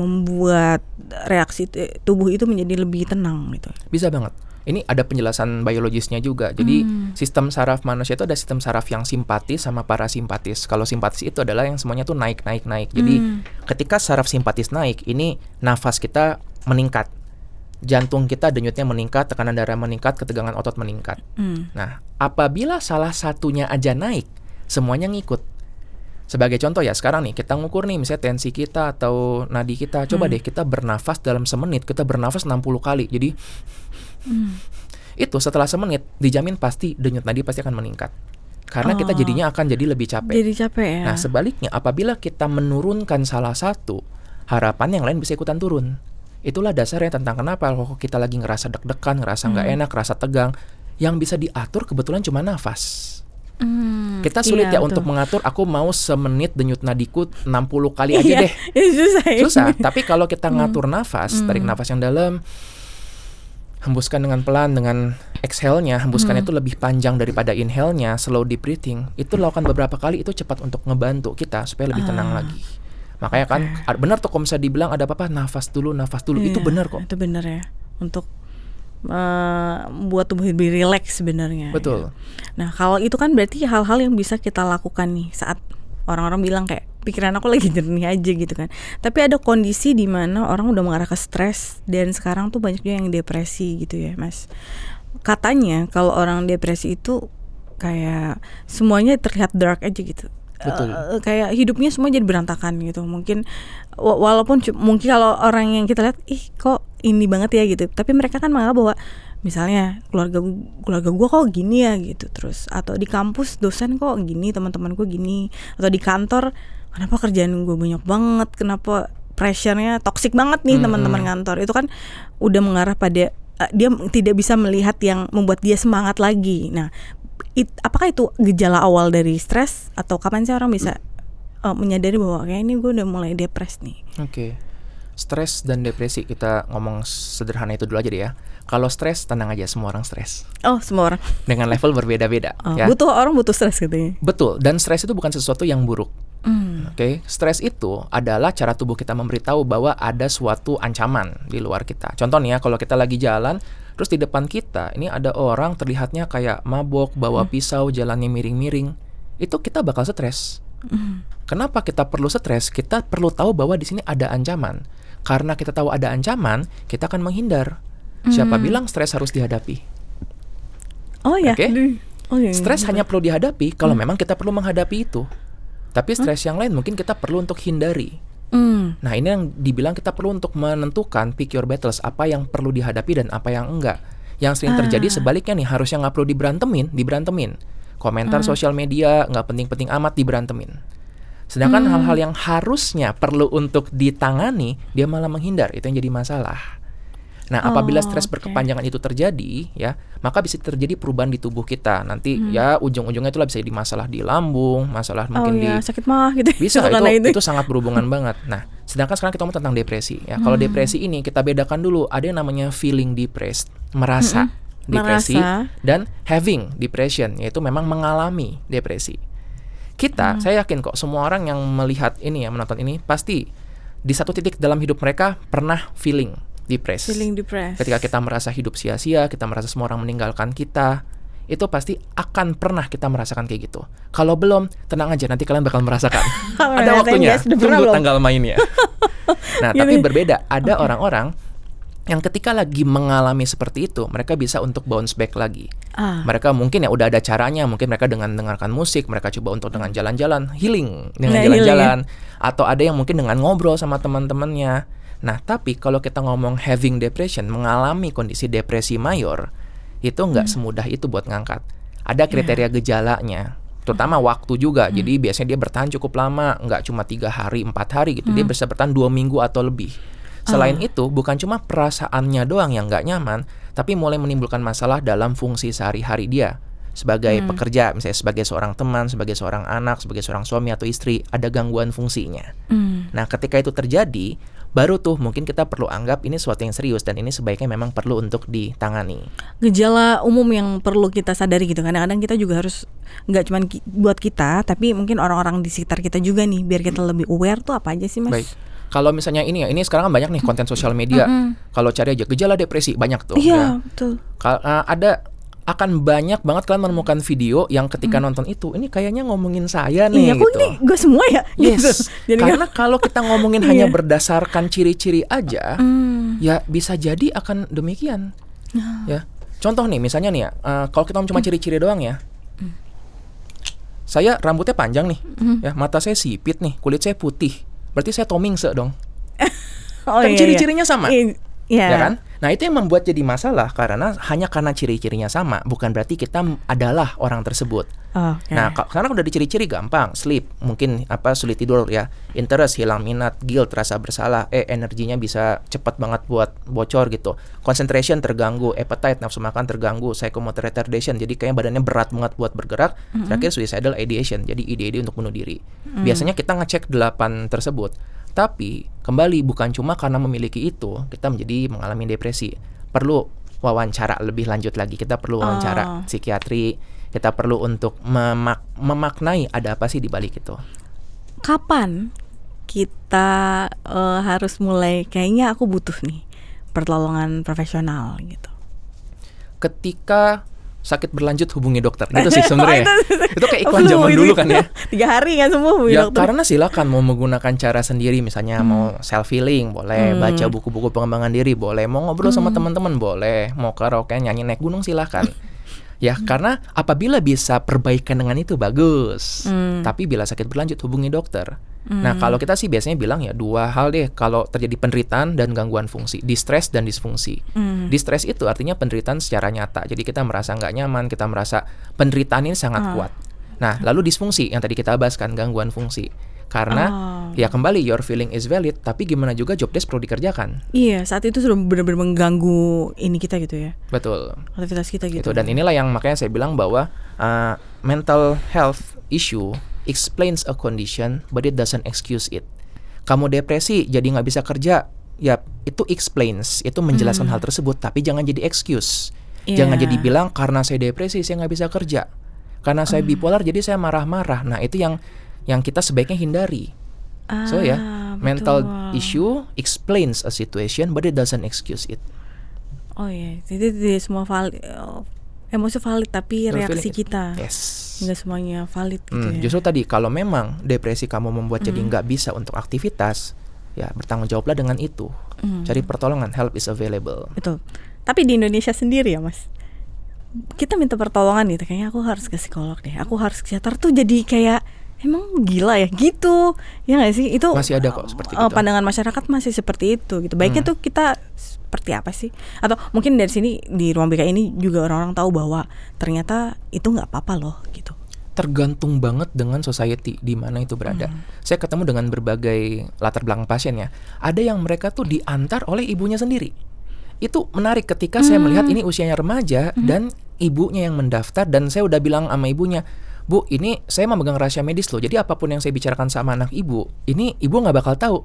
membuat reaksi tubuh itu menjadi lebih tenang gitu. Bisa banget. Ini ada penjelasan biologisnya juga. Jadi sistem saraf manusia itu ada sistem saraf yang simpatis sama parasimpatis. Kalau simpatis itu adalah yang semuanya tuh naik. Jadi ketika saraf simpatis naik, ini nafas kita meningkat. Jantung kita denyutnya meningkat, tekanan darah meningkat, ketegangan otot meningkat. Nah, apabila salah satunya aja naik, semuanya ngikut. Sebagai contoh ya, sekarang nih kita ngukur nih misalnya tensi kita atau nadi kita. Coba deh kita bernafas dalam semenit, kita bernafas 60 kali. Jadi itu setelah semenit dijamin pasti denyut nadi pasti akan meningkat. Karena kita jadinya akan jadi lebih capek. Jadi capek ya. Nah, sebaliknya apabila kita menurunkan salah satu, harapan yang lain bisa ikutan turun. Itulah dasarnya tentang kenapa kalau kita lagi ngerasa deg-degan, ngerasa nggak enak, ngerasa tegang, yang bisa diatur kebetulan cuma nafas. Kita sulit ya untuk mengatur, aku mau semenit denyut nadiku 60 kali aja deh. Susah. Tapi kalau kita ngatur nafas, tarik nafas yang dalam, hembuskan dengan pelan, dengan exhale-nya, hembuskan itu lebih panjang daripada inhale-nya, slow deep breathing, itu lakukan beberapa kali, itu cepat untuk ngebantu kita supaya lebih tenang lagi. Makanya kan benar tuh kalau misalnya dibilang ada apa-apa nafas dulu itu benar kok. Itu benar ya, untuk buat tubuh lebih rileks sebenarnya. Betul. Ya. Nah kalau itu kan berarti hal-hal yang bisa kita lakukan nih saat orang-orang bilang kayak pikiran aku lagi jernih aja gitu kan. Tapi ada kondisi di mana orang udah mengarah ke stres dan sekarang tuh banyak juga yang depresi gitu ya Mas. Katanya kalau orang depresi itu kayak semuanya terlihat dark aja gitu. Betul. Kayak hidupnya semua jadi berantakan gitu. Mungkin walaupun mungkin kalau orang yang kita lihat kok ini banget ya gitu, tapi mereka kan menganggap bahwa Misalnya keluarga gue kok gini ya gitu, terus atau di kampus dosen kok gini, teman-teman gue gini, atau di kantor kenapa kerjaan gue banyak banget, kenapa pressure-nya toxic banget nih teman-teman kantor. Itu kan udah mengarah pada dia tidak bisa melihat yang membuat dia semangat lagi. Nah, apakah itu gejala awal dari stres, atau kapan sih orang bisa menyadari bahwa kayak ini gue udah mulai depres nih? Oke. Stres dan depresi, kita ngomong sederhana itu dulu aja deh ya. Kalau stres, tenang aja, semua orang stres. Oh, semua orang. Dengan level berbeda-beda. Ya. Orang butuh stres katanya. Betul, dan stres itu bukan sesuatu yang buruk. Oke, stres itu adalah cara tubuh kita memberitahu bahwa ada suatu ancaman di luar kita. Contohnya, kalau kita lagi jalan, terus di depan kita ini ada orang terlihatnya kayak mabok, bawa pisau, jalannya miring-miring. Itu kita bakal stres. Kenapa kita perlu stres? Kita perlu tahu bahwa di sini ada ancaman. Karena kita tahu ada ancaman, kita akan menghindar. Siapa bilang stres harus dihadapi? Oh ya. Oke? Oh, ya. Stres hanya perlu dihadapi kalau memang kita perlu menghadapi itu. Tapi stres yang lain mungkin kita perlu untuk hindari. Nah, ini yang dibilang kita perlu untuk menentukan pick your battles, apa yang perlu dihadapi dan apa yang enggak. Yang sering terjadi sebaliknya nih, harusnya nggak perlu diberantemin. Komentar sosial media nggak penting-penting amat, diberantemin. Sedangkan hal-hal yang harusnya perlu untuk ditangani, dia malah menghindar. Itu yang jadi masalah. Nah, apabila stres berkepanjangan itu terjadi, ya, maka bisa terjadi perubahan di tubuh kita. Nanti ya ujung-ujungnya itulah bisa jadi masalah di lambung, masalah mungkin di sakit mah gitu. bisa itu sangat berhubungan banget. Nah, sedangkan sekarang kita ngomong tentang depresi. Ya, kalau depresi ini kita bedakan dulu. Ada yang namanya feeling depressed, merasa depresi, dan having depression, yaitu memang mengalami depresi. Saya yakin kok semua orang yang melihat ini ya, menonton ini, pasti di satu titik dalam hidup mereka pernah feeling depressed. Ketika kita merasa hidup sia-sia, kita merasa semua orang meninggalkan kita, itu pasti akan pernah kita merasakan kayak gitu. Kalau belum, tenang aja, nanti kalian bakal merasakan. Ada waktunya, tunggu tanggal mainnya. Nah, tapi berbeda. Ada orang-orang yang ketika lagi mengalami seperti itu, mereka bisa untuk bounce back lagi. Mereka mungkin ya udah ada caranya, mungkin mereka dengan dengarkan musik, mereka coba untuk dengan jalan-jalan, healing dengan jalan-jalan, atau ada yang mungkin dengan ngobrol sama teman-temannya. Nah, tapi kalau kita ngomong having depression, mengalami kondisi depresi mayor, itu nggak semudah itu buat ngangkat. Ada kriteria gejalanya, terutama waktu juga. Jadi biasanya dia bertahan cukup lama, nggak cuma 3 hari, 4 hari gitu. Dia bisa bertahan 2 minggu atau lebih. Selain itu, bukan cuma perasaannya doang yang nggak nyaman, tapi mulai menimbulkan masalah dalam fungsi sehari-hari dia. Sebagai pekerja, misalnya sebagai seorang teman, sebagai seorang anak, sebagai seorang suami atau istri, ada gangguan fungsinya. Nah, ketika itu terjadi, baru tuh mungkin kita perlu anggap ini sesuatu yang serius dan ini sebaiknya memang perlu untuk ditangani. Gejala umum yang perlu kita sadari gitu, kadang-kadang kita juga harus nggak cuma buat kita, tapi mungkin orang-orang di sekitar kita juga nih, biar kita lebih aware tuh apa aja sih, Mas? Baik. Kalau misalnya ini ya, ini sekarang kan banyak nih konten sosial media. Kalau cari aja gejala depresi, banyak tuh. Iya, betul. Akan banyak banget kalian menemukan video yang ketika nonton itu, ini kayaknya ngomongin saya nih. Iya, kok gitu. ini gue semua ya? Yes. Gitu. Jadi karena kalau kita ngomongin hanya berdasarkan ciri-ciri aja, ya bisa jadi akan demikian. Ya, contoh nih, misalnya nih ya, kalau kita cuma ciri-ciri doang ya. Saya rambutnya panjang nih, ya, mata saya sipit nih, kulit saya putih. Berarti saya Tomingse dong. Kan ciri-cirinya sama. Ya kan? Nah, itu yang membuat jadi masalah karena ciri-cirinya sama, bukan berarti kita adalah orang tersebut. Nah, karena udah diciri-ciri gampang, sleep, mungkin sulit tidur ya, interest, hilang minat, guilt, rasa bersalah, energinya bisa cepat banget buat bocor gitu, concentration terganggu, appetite, nafsu makan terganggu, psychomotor retardation, jadi kayak badannya berat banget buat bergerak, terakhir suicidal ideation, jadi ide-ide untuk bunuh diri. Biasanya kita ngecek 8 tersebut. Tapi kembali bukan cuma karena memiliki itu kita mengalami depresi. Perlu wawancara lebih lanjut lagi. Kita perlu wawancara psikiatri. Kita perlu untuk memaknai ada apa sih di balik itu. Kapan kita harus mulai kayaknya aku butuh nih pertolongan profesional gitu? Ketika sakit berlanjut hubungi dokter gitu sih sebenarnya. Itu kayak iklan zaman dulu kan ya. 3 hari nggak sembuh hubungi dokter. Karena silakan mau menggunakan cara sendiri, misalnya mau self healing boleh, baca buku-buku pengembangan diri boleh, mau ngobrol sama teman-teman boleh, mau karaoke nyanyi naik gunung silakan. Ya, karena apabila bisa perbaikan dengan itu bagus. Tapi bila sakit berlanjut hubungi dokter. Nah, kalau kita sih biasanya bilang ya 2 hal deh kalau terjadi penderitaan dan gangguan fungsi, distres dan disfungsi. Distres itu artinya penderitaan secara nyata. Jadi kita merasa nggak nyaman, kita merasa penderitaan ini sangat kuat. Nah, lalu disfungsi yang tadi kita bahas kan, gangguan fungsi. Karena ya kembali your feeling is valid, tapi gimana juga job desk perlu dikerjakan. Iya, saat itu sudah benar-benar mengganggu ini kita gitu ya. Betul. Aktivitas kita gitu. Itu, dan inilah yang makanya saya bilang bahwa mental health issue explains a condition, but it doesn't excuse it. Kamu depresi jadi nggak bisa kerja, ya itu explains, itu menjelaskan hal tersebut, tapi jangan jadi excuse. Jangan jadi bilang karena saya depresi saya nggak bisa kerja, karena saya bipolar jadi saya marah-marah. Nah itu yang kita sebaiknya hindari. So ya, mental issue explains a situation, but it doesn't excuse it. Oh iya, jadi tidak semua valid, emosi valid, tapi reaksi kita nggak semuanya valid gitu ya. Justru tadi kalau memang depresi kamu membuat jadi nggak bisa untuk aktivitas, ya bertanggung jawablah dengan itu. Cari pertolongan, help is available. Betul. Tapi di Indonesia sendiri ya Mas, kita minta pertolongan gitu, kayaknya aku harus ke psikolog deh, aku harus ke psikiater, tuh jadi kayak emang gila ya gitu, ya nggak sih? Itu masih ada kok seperti itu. Pandangan masyarakat masih seperti itu gitu. Baiknya tuh kita seperti apa sih? Atau mungkin dari sini di Ruang BK ini juga orang-orang tahu bahwa ternyata itu nggak apa-apa loh gitu. Tergantung banget dengan society di mana itu berada. Saya ketemu dengan berbagai latar belakang pasien ya. Ada yang mereka tuh diantar oleh ibunya sendiri. Itu menarik ketika saya melihat ini usianya remaja dan ibunya yang mendaftar, dan saya udah bilang sama ibunya, Bu, ini saya memegang rahasia medis loh. Jadi apapun yang saya bicarakan sama anak ibu, ini ibu nggak bakal tahu.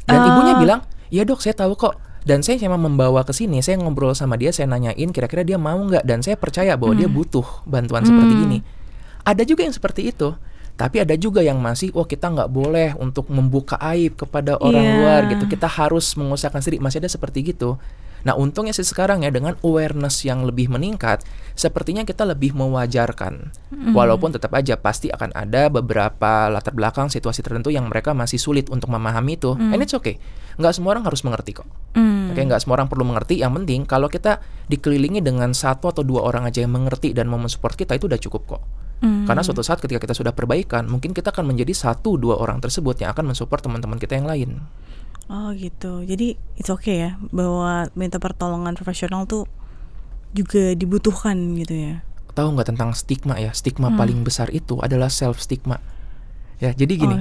Dan ibunya bilang, ya dok, saya tahu kok. Dan saya cuma membawa ke sini, saya ngobrol sama dia, saya nanyain kira-kira dia mau nggak. Dan saya percaya bahwa dia butuh bantuan seperti ini. Ada juga yang seperti itu. Tapi ada juga yang masih, kita nggak boleh untuk membuka aib kepada orang luar gitu. Kita harus mengusahakan sendiri. Masih ada seperti gitu. Nah untungnya sih sekarang ya dengan awareness yang lebih meningkat, sepertinya kita lebih mewajarkan. Walaupun tetap aja pasti akan ada beberapa latar belakang situasi tertentu yang mereka masih sulit untuk memahami itu. And it's okay. Nggak semua orang harus mengerti kok. Oke, nggak semua orang perlu mengerti. Yang penting kalau kita dikelilingi dengan 1 atau 2 orang aja yang mengerti dan mau mensupport kita, itu udah cukup kok. Karena suatu saat ketika kita sudah perbaikan, mungkin kita akan menjadi 1-2 orang tersebut yang akan mensupport teman-teman kita yang lain. Oh gitu, jadi it's okay ya bahwa minta pertolongan profesional tuh juga dibutuhkan gitu ya. Tahu nggak tentang stigma ya? Stigma paling besar itu adalah self stigma. Ya, jadi gini,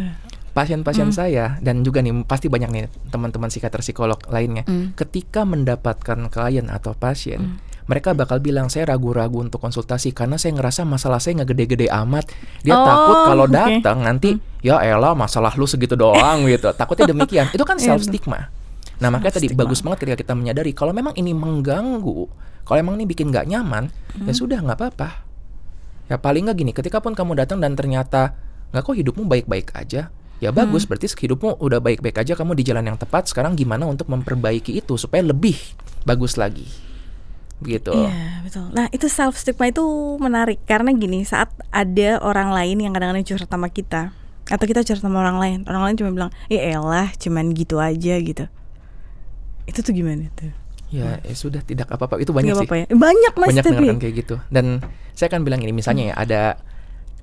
pasien-pasien saya dan juga nih pasti banyak nih teman-teman psikiater psikolog lainnya, ketika mendapatkan klien atau pasien, mereka bakal bilang saya ragu-ragu untuk konsultasi karena saya ngerasa masalah saya nggak gede-gede amat. Dia takut kalau datang nanti ya elah masalah lu segitu doang gitu. Takutnya demikian. Itu kan self stigma. Nah makanya tadi bagus banget ketika kita menyadari kalau memang ini mengganggu, kalau memang ini bikin nggak nyaman, ya sudah nggak apa-apa. Ya paling nggak gini, ketika pun kamu datang dan ternyata nggak, kok hidupmu baik-baik aja, ya bagus, berarti hidupmu udah baik-baik aja, kamu di jalan yang tepat. Sekarang gimana untuk memperbaiki itu supaya lebih bagus lagi. Gitu. Iya betul. Nah itu self stigma itu menarik karena gini, saat ada orang lain yang kadang-kadang curhat sama kita atau kita curhat sama orang lain cuma bilang ya elah cuman gitu aja gitu. Itu tuh gimana tuh? Ya sudah, tidak apa-apa. Itu banyak sih. Apa-apa ya? Banyak Mas, banyak tapi dengarkan kayak gitu. Dan saya akan bilang ini, misalnya ya ada,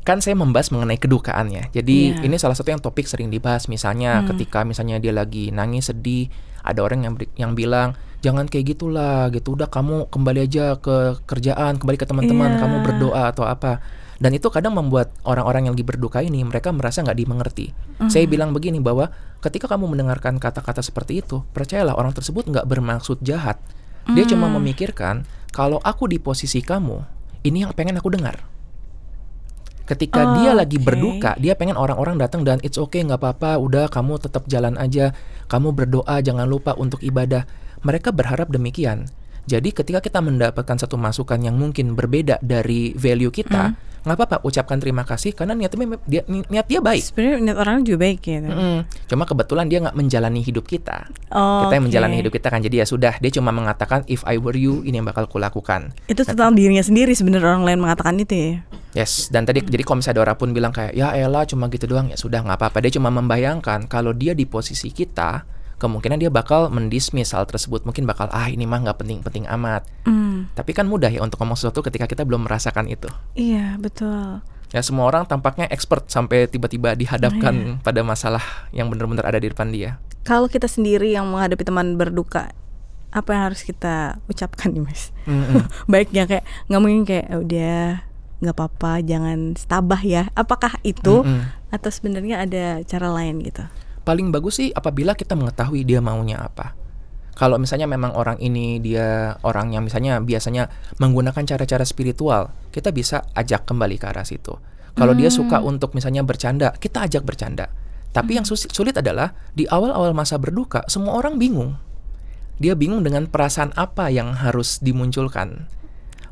kan saya membahas mengenai kedukaan ya. Jadi ini salah satu yang topik sering dibahas. Misalnya ketika misalnya dia lagi nangis sedih, ada orang yang bilang jangan kayak gitulah gitu, udah kamu kembali aja ke kerjaan, kembali ke teman-teman, kamu berdoa atau apa. Dan itu kadang membuat orang-orang yang lagi berduka ini mereka merasa nggak dimengerti. Saya bilang begini, bahwa ketika kamu mendengarkan kata-kata seperti itu, percayalah orang tersebut nggak bermaksud jahat. Dia cuma memikirkan kalau aku di posisi kamu, ini yang pengen aku dengar. Ketika dia lagi berduka, dia pengen orang-orang datang dan it's okay, nggak apa-apa, udah kamu tetap jalan aja, kamu berdoa, jangan lupa untuk ibadah. Mereka berharap demikian. Jadi ketika kita mendapatkan satu masukan yang mungkin berbeda dari value kita, nggak apa-apa, ucapkan terima kasih karena niat dia baik. Sebenarnya niat orang juga baik ya. Cuma kebetulan dia nggak menjalani hidup kita. Kita yang menjalani hidup kita kan. Jadi ya sudah, dia cuma mengatakan if I were you, ini yang bakal kulakukan. Itu tentang dirinya sendiri sebenarnya, orang lain mengatakan itu ya. Yes, dan tadi jadi kalau misalnya ada orang pun bilang kayak ya elah cuma gitu doang, ya sudah nggak apa-apa. Dia cuma membayangkan kalau dia di posisi kita, kemungkinan dia bakal mendismiss hal tersebut. Mungkin bakal, ini mah nggak penting-penting amat. Tapi kan mudah ya untuk ngomong sesuatu ketika kita belum merasakan itu. Iya, betul. Ya semua orang tampaknya expert sampai tiba-tiba dihadapkan pada masalah yang benar-benar ada di depan dia. Kalau kita sendiri yang menghadapi teman berduka, apa yang harus kita ucapkan nih Mas? Baiknya kayak nggak mungkin kayak udah nggak apa-apa, jangan tabah ya. Apakah itu atau sebenarnya ada cara lain gitu? Paling bagus sih apabila kita mengetahui dia maunya apa. Kalau misalnya memang orang ini dia orang yang misalnya biasanya menggunakan cara-cara spiritual, kita bisa ajak kembali ke arah situ. Kalau dia suka untuk misalnya bercanda, kita ajak bercanda. Tapi yang sulit adalah di awal-awal masa berduka, semua orang bingung. Dia bingung dengan perasaan apa yang harus dimunculkan.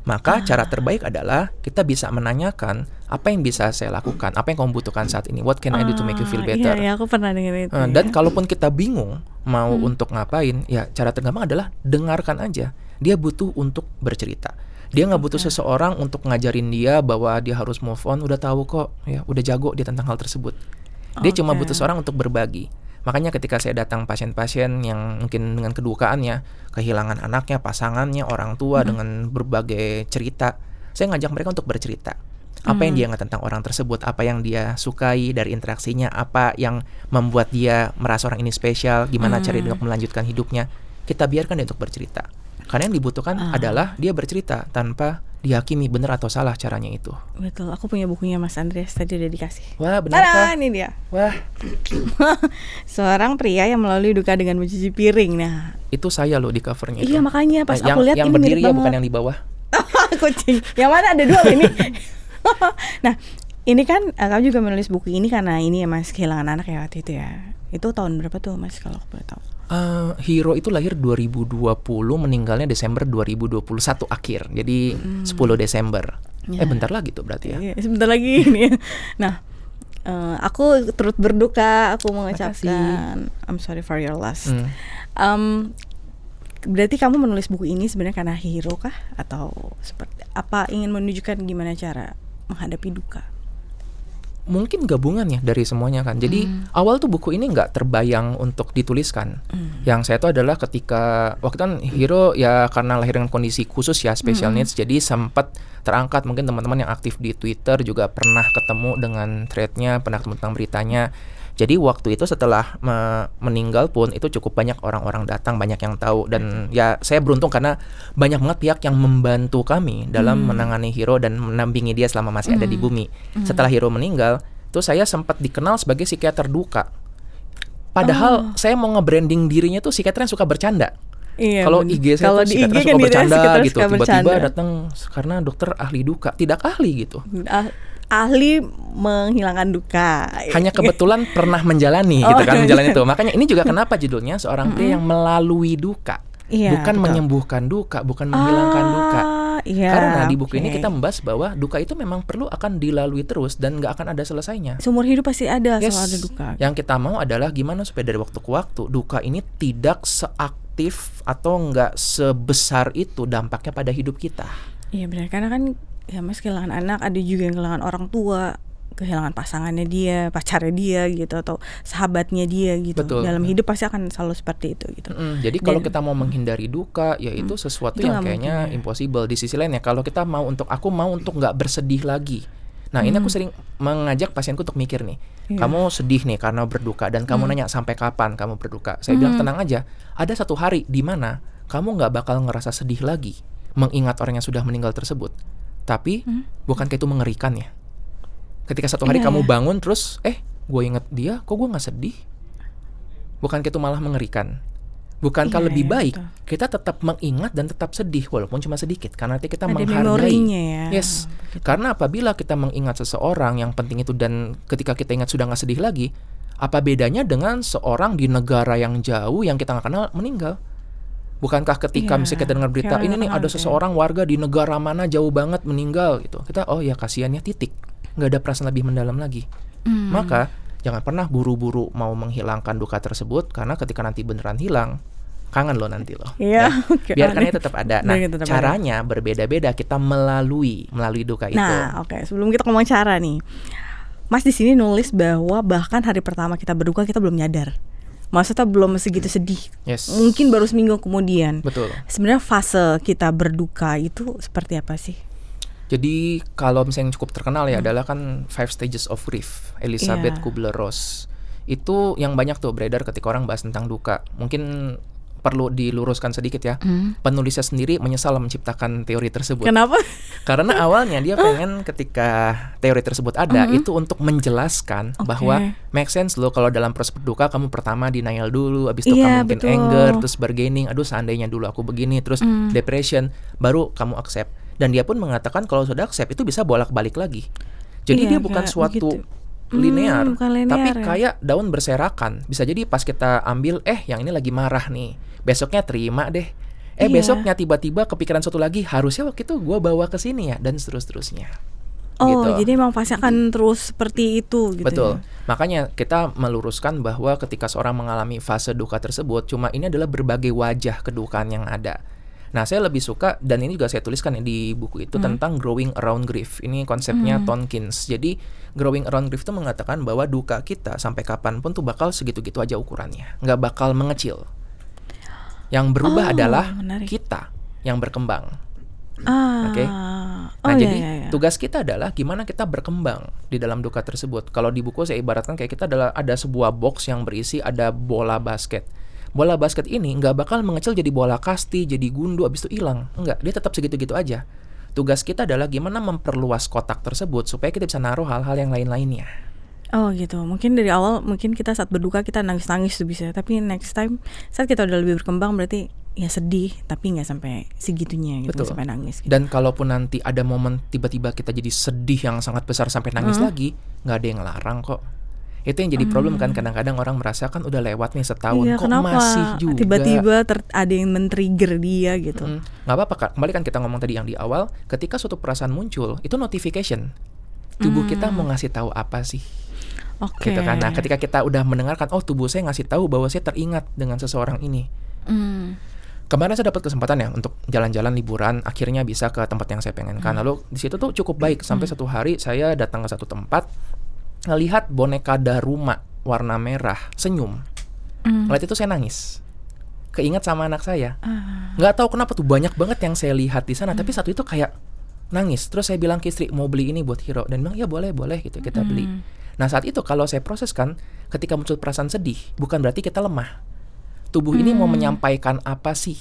Maka cara terbaik adalah kita bisa menanyakan, apa yang bisa saya lakukan, apa yang kamu butuhkan saat ini, what can I do to make you feel better. Iya, aku pernah dengar itu. Dan kalaupun kita bingung mau untuk ngapain, ya cara tergampang adalah dengarkan aja. Dia butuh untuk bercerita. Dia nggak butuh seseorang untuk ngajarin dia bahwa dia harus move on. Udah tahu kok, ya udah jago dia tentang hal tersebut. Dia cuma butuh seorang untuk berbagi. Makanya ketika saya datang pasien-pasien yang mungkin dengan kedukaannya, kehilangan anaknya, pasangannya, orang tua dengan berbagai cerita, saya ngajak mereka untuk bercerita. Apa yang dia ingat tentang orang tersebut, apa yang dia sukai dari interaksinya, apa yang membuat dia merasa orang ini spesial, gimana cara dia untuk melanjutkan hidupnya. Kita biarkan dia untuk bercerita. Karena yang dibutuhkan adalah dia bercerita tanpa dihakimi benar atau salah caranya itu. Betul, aku punya bukunya Mas Andreas tadi udah dikasih. Wah, benar kah? Ini dia. Wah. Seorang pria yang melalui duka dengan mencuci piring. Nah, itu saya loh di covernya itu. Iya, makanya pas yang, aku lihat yang ini berdiri mirip ya, banget. bukan yang di bawah. Kucing. Yang mana ada dua ini. Nah, ini kan kamu juga menulis buku ini karena ini ya Mas, kehilangan anak ya waktu itu ya. Itu tahun berapa tuh Mas kalau aku boleh tahu? Hero itu lahir 2020, meninggalnya Desember 2021 akhir. Jadi 10 Desember. Bentar lagi tuh berarti ya. Iya, sebentar lagi nih. Nah, aku turut berduka, aku mengucapkan I'm sorry for your loss. Berarti kamu menulis buku ini sebenarnya karena hero kah? Atau seperti apa, ingin menunjukkan gimana cara menghadapi duka? Mungkin gabungan ya dari semuanya kan. Jadi awal tuh buku ini nggak terbayang untuk dituliskan. Yang saya tuh adalah ketika waktu kan Hero ya karena lahir dengan kondisi khusus ya, special needs, jadi sempat terangkat. Mungkin teman-teman yang aktif di Twitter juga pernah ketemu dengan thread-nya, pernah ketemu tentang beritanya. Jadi waktu itu setelah meninggal pun itu cukup banyak orang-orang datang, banyak yang tahu. Dan ya saya beruntung karena banyak banget pihak yang membantu kami dalam menangani Hero dan menampingi dia selama masih ada di bumi. Setelah Hero meninggal, itu saya sempat dikenal sebagai psikiater duka. Padahal saya mau nge-branding dirinya tuh psikiater yang suka bercanda. Iya, kalau IG saya tuh psikiater suka bercanda gitu. Tiba-tiba datang karena dokter ahli duka, tidak ahli gitu. Ahli menghilangkan duka. Hanya kebetulan pernah menjalani gitu kan, menjalani itu. Makanya ini juga kenapa judulnya seorang pria yang melalui duka. Iya, bukan betul. menyembuhkan duka, bukan menghilangkan duka. Iya, Karena di buku ini kita membahas bahwa duka itu memang perlu akan dilalui terus dan nggak akan ada selesainya. Seumur hidup pasti ada, selalu ada duka. Yang kita mau adalah gimana supaya dari waktu ke waktu duka ini tidak seaktif atau nggak sebesar itu dampaknya pada hidup kita. Iya benar, karena kan ya Mas kehilangan anak, ada juga yang kehilangan orang tua, kehilangan pasangannya dia, pacarnya dia gitu, atau sahabatnya dia gitu. Betul. Dalam hidup pasti akan selalu seperti itu gitu. Jadi kalau kita mau menghindari duka, ya itu sesuatu itu yang kayaknya mungkin, ya. impossible. Di sisi lain ya, kalau kita mau untuk nggak bersedih lagi. Nah ini aku sering mengajak pasienku untuk mikir nih, kamu sedih nih karena berduka dan kamu nanya sampai kapan kamu berduka. Saya bilang tenang aja, ada satu hari di mana kamu nggak bakal ngerasa sedih lagi mengingat orang yang sudah meninggal tersebut. Tapi bukankah itu mengerikan ya? Ketika satu hari kamu bangun terus, gue inget dia, kok gue nggak sedih? Bukankah itu malah mengerikan? Bukankah lebih baik kita tetap mengingat dan tetap sedih walaupun cuma sedikit, karena nanti kita ada menghargai. Ya. Yes, karena apabila kita mengingat seseorang yang penting itu dan ketika kita ingat sudah nggak sedih lagi, apa bedanya dengan seorang di negara yang jauh yang kita nggak kenal meninggal? Bukankah ketika misalnya kita dengar berita ini nih ada seseorang warga di negara mana jauh banget meninggal gitu, kita oh ya kasihannya, titik, nggak ada perasaan lebih mendalam lagi. Maka jangan pernah buru-buru mau menghilangkan duka tersebut, karena ketika nanti beneran hilang, kangen lo nanti lo. Iya. Ya. Biarkan itu tetap ada. Nah caranya berbeda-beda kita melalui duka itu. Nah sebelum kita ngomong cara nih, Mas di sini nulis bahwa bahkan hari pertama kita berduka kita belum nyadar. maksudnya belum segitu sedih. Yes. Mungkin baru seminggu kemudian. Betul. Sebenarnya fase kita berduka itu seperti apa sih? Jadi kalau misalnya yang cukup terkenal ya adalah kan Five Stages of Grief, Elizabeth Iya. Kubler-Ross. Itu yang banyak tuh beredar ketika orang bahas tentang duka. Mungkin perlu diluruskan sedikit ya. Penulisnya sendiri menyesal menciptakan teori tersebut. Kenapa? Karena awalnya dia pengen ketika teori tersebut ada itu untuk menjelaskan bahwa make sense loh kalau dalam proses berduka kamu pertama denial dulu, habis itu Iya, kamu mungkin betul. anger, terus bargaining, aduh seandainya dulu aku begini, terus depression, baru kamu accept. Dan dia pun mengatakan kalau sudah accept itu bisa bolak-balik lagi. Jadi Iya, dia bukan kayak suatu begitu. linear, Bukan linear tapi ya. kayak daun berserakan. Bisa jadi pas kita ambil, yang ini lagi marah nih, besoknya terima deh. Iya. Besoknya tiba-tiba kepikiran satu lagi, harusnya waktu itu gue bawa ke sini ya, dan seterusnya. Oh, Gitu. jadi emang pasti akan terus seperti itu gitu. Betul. Ya? Makanya kita meluruskan bahwa ketika seorang mengalami fase duka tersebut, cuma ini adalah berbagai wajah kedukaan yang ada. Nah, saya lebih suka, dan ini juga saya tuliskan ya di buku itu, tentang growing around grief. Ini konsepnya Tompkins. Jadi, growing around grief itu mengatakan bahwa duka kita sampai kapanpun tuh bakal segitu-gitu aja ukurannya. Nggak bakal mengecil. Yang berubah adalah menarik. kita yang berkembang. Oke. Nah, jadi tugas kita adalah gimana kita berkembang di dalam duka tersebut. Kalau di buku saya ibaratkan kayak kita adalah ada sebuah box yang berisi ada bola basket. Bola basket ini nggak bakal mengecil jadi bola kasti, jadi gundu, abis itu hilang. Enggak, dia tetap segitu-gitu aja. Tugas kita adalah gimana memperluas kotak tersebut supaya kita bisa naruh hal-hal yang lain-lainnya. Oh gitu, mungkin dari awal mungkin kita saat berduka kita nangis-nangis tuh bisa. Tapi next time saat kita udah lebih berkembang berarti ya sedih, tapi nggak sampai segitunya gitu. Betul. Sampai nangis gitu. Dan kalaupun nanti ada momen tiba-tiba kita jadi sedih yang sangat besar sampai nangis lagi, nggak ada yang ngelarang kok. Itu yang jadi problem kan, kadang-kadang orang merasa kan udah lewat nih setahun, Iya, kok kenapa masih juga. tiba-tiba ada yang men-trigger dia gitu. Nggak apa-apa Kak, kembali kan kita ngomong tadi yang di awal, ketika suatu perasaan muncul, itu notification. Tubuh kita mau ngasih tahu apa sih? Oke. Gitu kan. Nah, ketika kita udah mendengarkan, oh tubuh saya ngasih tahu bahwa saya teringat dengan seseorang ini. Kemarin saya dapat kesempatan ya untuk jalan-jalan liburan, akhirnya bisa ke tempat yang saya pengenkan. Lalu di situ tuh cukup baik, sampai satu hari saya datang ke satu tempat, ngelihat boneka Daruma warna merah senyum. Ngeliat itu saya nangis. Keinget sama anak saya. Nggak tahu kenapa tuh banyak banget yang saya lihat di sana, tapi satu itu kayak nangis. Terus saya bilang ke istri, mau beli ini buat Hiro, dan bilang ya boleh gitu kita beli. Nah, saat itu kalau saya proseskan, ketika muncul perasaan sedih, bukan berarti kita lemah. Tubuh ini mau menyampaikan apa sih?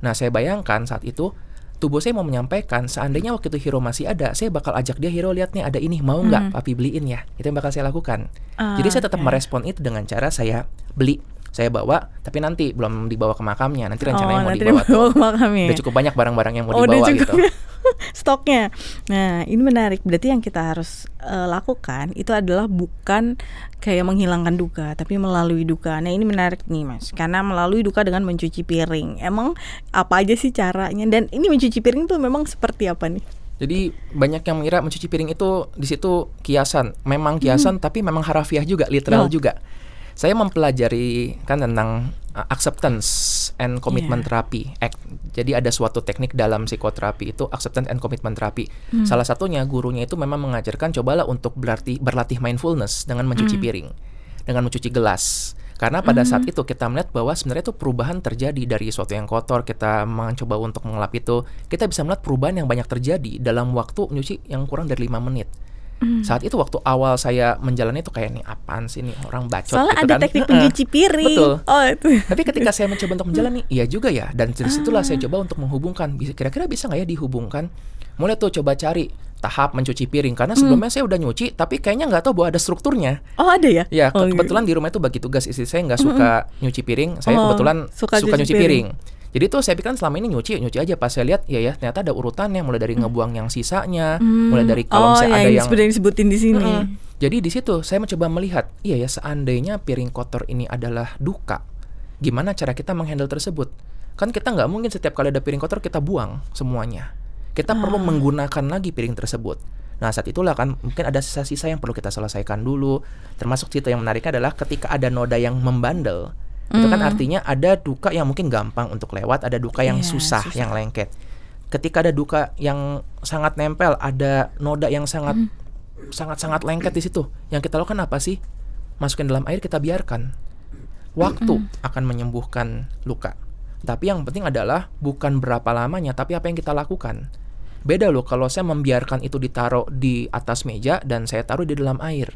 Nah, saya bayangkan saat itu tubuh saya mau menyampaikan, seandainya waktu itu Hiro masih ada, saya bakal ajak dia, Hiro lihat nih ada ini, mau nggak papi beliin ya? Itu yang bakal saya lakukan. Jadi saya tetap merespon itu dengan cara saya beli, saya bawa, tapi nanti belum dibawa ke makamnya, nanti rencananya mau nanti dibawa tuh. ke makamnya. Udah cukup banyak barang-barang yang mau udah dibawa cukup gitu. stoknya. Nah, ini menarik. Berarti yang kita harus lakukan itu adalah bukan kayak menghilangkan duka, tapi melalui duka. Nah, ini menarik nih, Mas. Karena melalui duka dengan mencuci piring. Emang apa aja sih caranya? Dan ini mencuci piring tuh memang seperti apa nih? Jadi banyak yang mengira mencuci piring itu di situ kiasan. Memang kiasan, tapi memang harafiah juga, literal juga. Saya mempelajari kan tentang acceptance and commitment therapy. Jadi ada suatu teknik dalam psikoterapi itu acceptance and commitment therapy. Salah satunya gurunya itu memang mengajarkan cobalah untuk berlatih mindfulness dengan mencuci piring, dengan mencuci gelas. Karena pada saat itu kita melihat bahwa sebenarnya itu perubahan terjadi dari sesuatu yang kotor, kita mencoba untuk mengelap itu, kita bisa melihat perubahan yang banyak terjadi dalam waktu nyuci yang kurang dari 5 menit. Saat itu waktu awal saya menjalani itu kayak nih apaan sih nih orang bacot. Soalnya gitu ada kan. teknik pencuci piring. Betul. Oh, itu. Tapi ketika saya mencoba untuk menjalani, iya juga ya. Dan dari situlah saya coba untuk menghubungkan. Kira-kira bisa nggak ya dihubungkan? Mulai tuh coba cari tahap mencuci piring. Karena sebelumnya saya udah nyuci, tapi kayaknya nggak tahu bahwa ada strukturnya. Oh, ada ya? Ya, kebetulan di rumah itu bagi tugas istri saya nggak suka nyuci piring. Saya kebetulan suka nyuci piring. Jadi tuh saya pikir selama ini nyuci aja, pas saya lihat ya ternyata ada urutannya, mulai dari ngebuang yang sisanya, mulai dari kalau misalnya ada yang disebutin di sini. Jadi di situ saya mencoba melihat, iya ya seandainya piring kotor ini adalah duka, gimana cara kita menghandle tersebut? Kan kita nggak mungkin setiap kali ada piring kotor kita buang semuanya. Kita perlu menggunakan lagi piring tersebut. Nah, saat itulah kan mungkin ada sisa-sisa yang perlu kita selesaikan dulu. Termasuk situ yang menariknya adalah ketika ada noda yang membandel. Itu kan artinya ada duka yang mungkin gampang untuk lewat, ada duka yang susah, yang lengket. Ketika ada duka yang sangat nempel, ada noda yang sangat lengket di situ. Yang kita lakukan apa sih? Masukin dalam air, kita biarkan. Waktu akan menyembuhkan luka. Tapi yang penting adalah bukan berapa lamanya, tapi apa yang kita lakukan. Beda loh kalau saya membiarkan itu ditaruh di atas meja dan saya taruh di dalam air.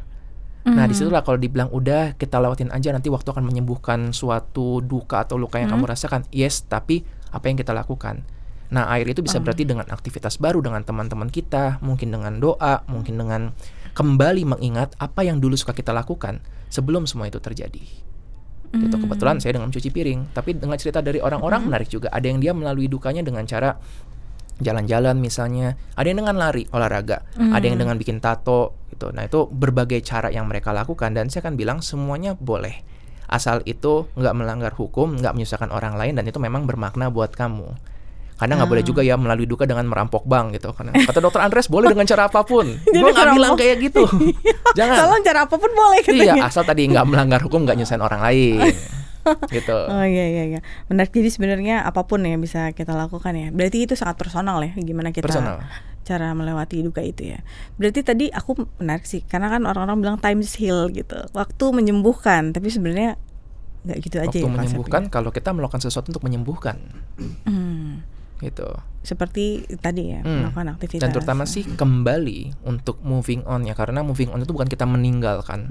Nah disitulah kalau dibilang udah kita lewatin aja, nanti waktu akan menyembuhkan suatu duka atau luka yang kamu rasakan. Yes, tapi apa yang kita lakukan. Nah air itu bisa berarti dengan aktivitas baru dengan teman-teman kita, mungkin dengan doa, mungkin dengan kembali mengingat apa yang dulu suka kita lakukan sebelum semua itu terjadi. Gitu. Kebetulan saya dengan mencuci piring, tapi dengan cerita dari orang-orang menarik juga. Ada yang dia melalui dukanya dengan cara jalan-jalan misalnya, ada yang dengan lari, olahraga, ada yang dengan bikin tato gitu. Nah itu berbagai cara yang mereka lakukan, dan saya kan bilang semuanya boleh asal itu nggak melanggar hukum, nggak menyusahkan orang lain, dan itu memang bermakna buat kamu. Karena nggak boleh juga ya melalui duka dengan merampok bank gitu. Karena kata dokter Andres boleh dengan cara apapun. Gue nggak bilang kayak gitu. Jangan. Soalnya cara apapun boleh katanya. Iya, asal tadi nggak melanggar hukum, nggak nyusahin orang lain. Gitu. Oh iya. Benar, jadi sebenarnya apapun yang bisa kita lakukan ya. Berarti itu sangat personal ya, gimana kita cara melewati duka itu ya. Berarti tadi aku menarik sih, karena kan orang-orang bilang time heal gitu. Waktu menyembuhkan, tapi sebenarnya nggak gitu aja waktu ya. Waktu menyembuhkan kalau kita melakukan sesuatu untuk menyembuhkan. Gitu. Seperti tadi ya, melakukan aktivitas. Dan terutama sih kembali untuk moving on ya, karena moving on itu bukan kita meninggalkan,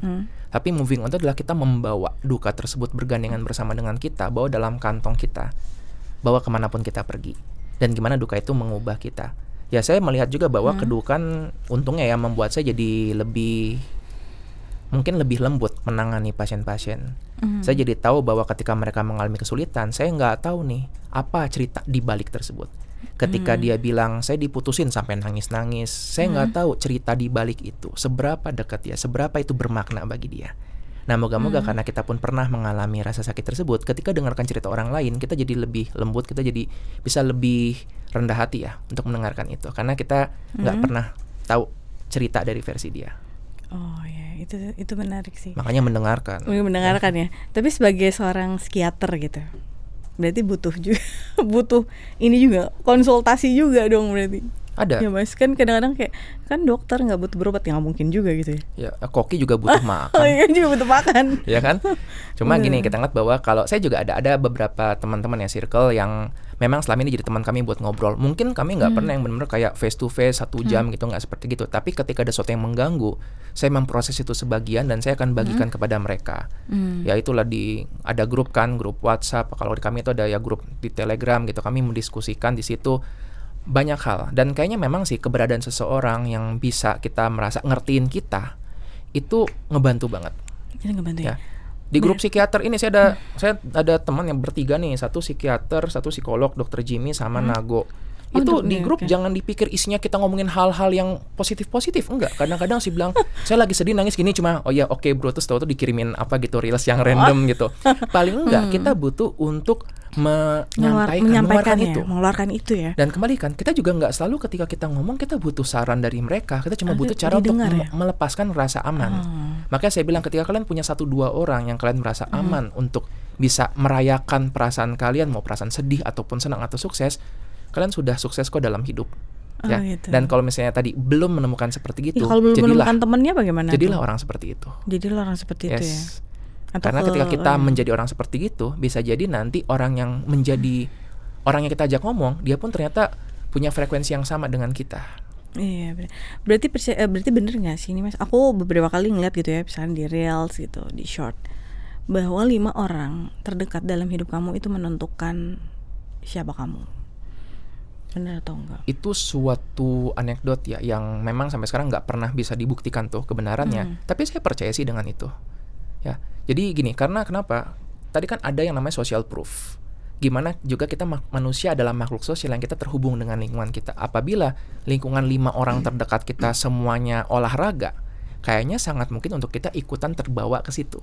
tapi moving on itu adalah kita membawa duka tersebut bergandengan bersama dengan kita, bawa dalam kantong kita, bawa kemanapun kita pergi, dan gimana duka itu mengubah kita. Ya saya melihat juga bahwa kedukaan untungnya ya membuat saya jadi mungkin lebih lembut menangani pasien-pasien. Saya jadi tahu bahwa ketika mereka mengalami kesulitan, saya nggak tahu nih apa cerita di balik tersebut. Ketika dia bilang saya diputusin sampai nangis-nangis, saya nggak tahu cerita di balik itu seberapa dekat dia, seberapa itu bermakna bagi dia. Nah moga-moga karena kita pun pernah mengalami rasa sakit tersebut, ketika dengarkan cerita orang lain, kita jadi lebih lembut, kita jadi bisa lebih rendah hati ya untuk mendengarkan itu, karena kita nggak pernah tahu cerita dari versi dia. Oh ya, itu menarik sih. Makanya mendengarkan ya. Tapi sebagai seorang psikiater gitu, berarti butuh ini juga, konsultasi juga dong berarti. Ada. Ya mas, kan kadang-kadang kayak kan dokter nggak butuh berobat, ya nggak mungkin juga gitu ya. Ya, koki juga butuh makan. Oh iya juga butuh makan. Ya kan? Cuma gini, kita ingat bahwa kalau saya juga ada beberapa teman-teman ya circle yang memang selama ini jadi teman kami buat ngobrol. Mungkin kami nggak pernah yang benar-benar kayak face to face 1 jam gitu, nggak seperti gitu. Tapi ketika ada sesuatu yang mengganggu, saya memproses itu sebagian dan saya akan bagikan kepada mereka. Ya itulah ada grup WhatsApp. Kalau di kami itu ada ya grup di Telegram gitu. Kami mendiskusikan di situ banyak hal, dan kayaknya memang sih keberadaan seseorang yang bisa kita merasa ngertiin kita itu ngebantu banget. Jadi ngebantu ya. Di grup psikiater ini saya ada teman yang bertiga nih, 1 psikiater, 1 psikolog, Dokter Jimmy sama Nago. Itu di grup jangan dipikir isinya kita ngomongin hal-hal yang positif-positif, enggak. Kadang-kadang sih bilang saya lagi sedih nangis gini, cuma oh ya oke bro, terus tahu tuh dikirimin apa gitu reels yang random gitu. Paling enggak kita butuh untuk mengeluarkan itu ya. Dan kembali kan kita juga nggak selalu ketika kita ngomong kita butuh saran dari mereka, kita cuma butuh cara untuk melepaskan rasa aman. Makanya saya bilang ketika kalian punya 1-2 orang yang kalian merasa aman untuk bisa merayakan perasaan kalian, mau perasaan sedih ataupun senang atau sukses, kalian sudah sukses kok dalam hidup. Ya. Gitu. Dan kalau misalnya tadi belum menemukan seperti itu, kalau belum menemukan temannya bagaimana? Jadilah orang seperti itu. Itu ya. Karena ketika kita menjadi orang seperti itu, bisa jadi nanti orang yang menjadi orang yang kita ajak ngomong, dia pun ternyata punya frekuensi yang sama dengan kita. Iya, berarti bener nggak sih ini mas? Aku beberapa kali ngeliat gitu ya, misalnya di reels gitu, di short, bahwa 5 orang terdekat dalam hidup kamu itu menentukan siapa kamu. Benar atau enggak? Itu suatu anekdot ya, yang memang sampai sekarang nggak pernah bisa dibuktikan tuh kebenarannya. Tapi saya percaya sih dengan itu. Ya, jadi gini, karena kenapa? Tadi kan ada yang namanya social proof. Gimana juga kita manusia adalah makhluk sosial yang kita terhubung dengan lingkungan kita. Apabila lingkungan 5 orang terdekat kita semuanya olahraga, kayaknya sangat mungkin untuk kita ikutan terbawa ke situ.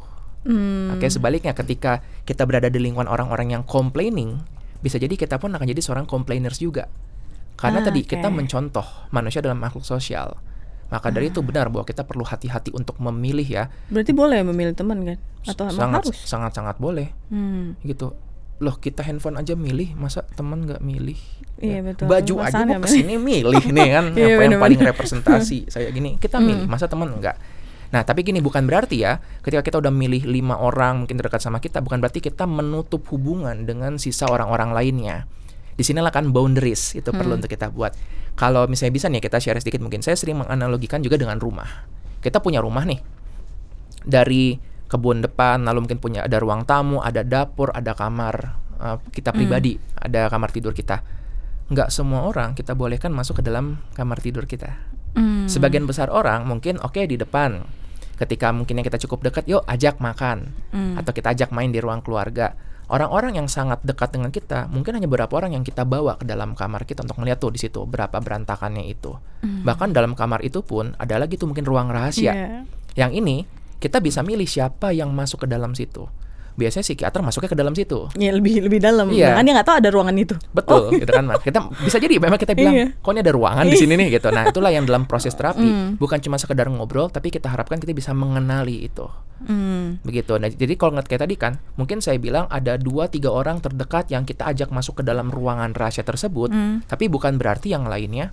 Oke, sebaliknya ketika kita berada di lingkungan orang-orang yang complaining, bisa jadi kita pun akan jadi seorang complainers juga. Karena kita mencontoh manusia dalam makhluk sosial. Maka dari itu benar bahwa kita perlu hati-hati untuk memilih ya. Berarti boleh memilih teman kan? Atau harus? Sangat-sangat boleh. Gitu. Loh, kita handphone aja milih, masa teman nggak milih? Iya, betul. Baju aja mau kesini milih nih kan. Yang paling representasi saya gini, kita milih, masa teman nggak? Nah, tapi gini, bukan berarti ya ketika kita udah milih 5 orang mungkin terdekat sama kita, bukan berarti kita menutup hubungan dengan sisa orang-orang lainnya. Di sinilah kan boundaries itu perlu untuk kita buat. Kalau misalnya bisa nih kita share sedikit, mungkin saya sering menganalogikan juga dengan rumah. Kita punya rumah nih, dari kebun depan, lalu mungkin punya ada ruang tamu, ada dapur, ada kamar kita pribadi, ada kamar tidur kita. Nggak semua orang kita bolehkan masuk ke dalam kamar tidur kita. Sebagian besar orang mungkin oke di depan, ketika mungkin yang kita cukup dekat, yuk ajak makan, atau kita ajak main di ruang keluarga. Orang-orang yang sangat dekat dengan kita, mungkin hanya beberapa orang yang kita bawa ke dalam kamar kita untuk melihat tuh di situ berapa berantakannya itu. Bahkan dalam kamar itu pun ada lagi tuh mungkin ruang rahasia. Yang ini kita bisa milih siapa yang masuk ke dalam situ. Biasanya psikiater masuknya ke dalam situ. Ya lebih dalam. Iya. Bahkan dia nggak tahu ada ruangan itu. Betul, gitu kan, Mas. Kita bisa jadi memang kita bilang, kok ini ada ruangan di sini nih gitu. Nah, itulah yang dalam proses terapi, bukan cuma sekedar ngobrol, tapi kita harapkan kita bisa mengenali itu. Begitu. Nah, jadi kalau ngeliat kayak tadi kan, mungkin saya bilang ada 2-3 orang terdekat yang kita ajak masuk ke dalam ruangan rahasia tersebut, tapi bukan berarti yang lainnya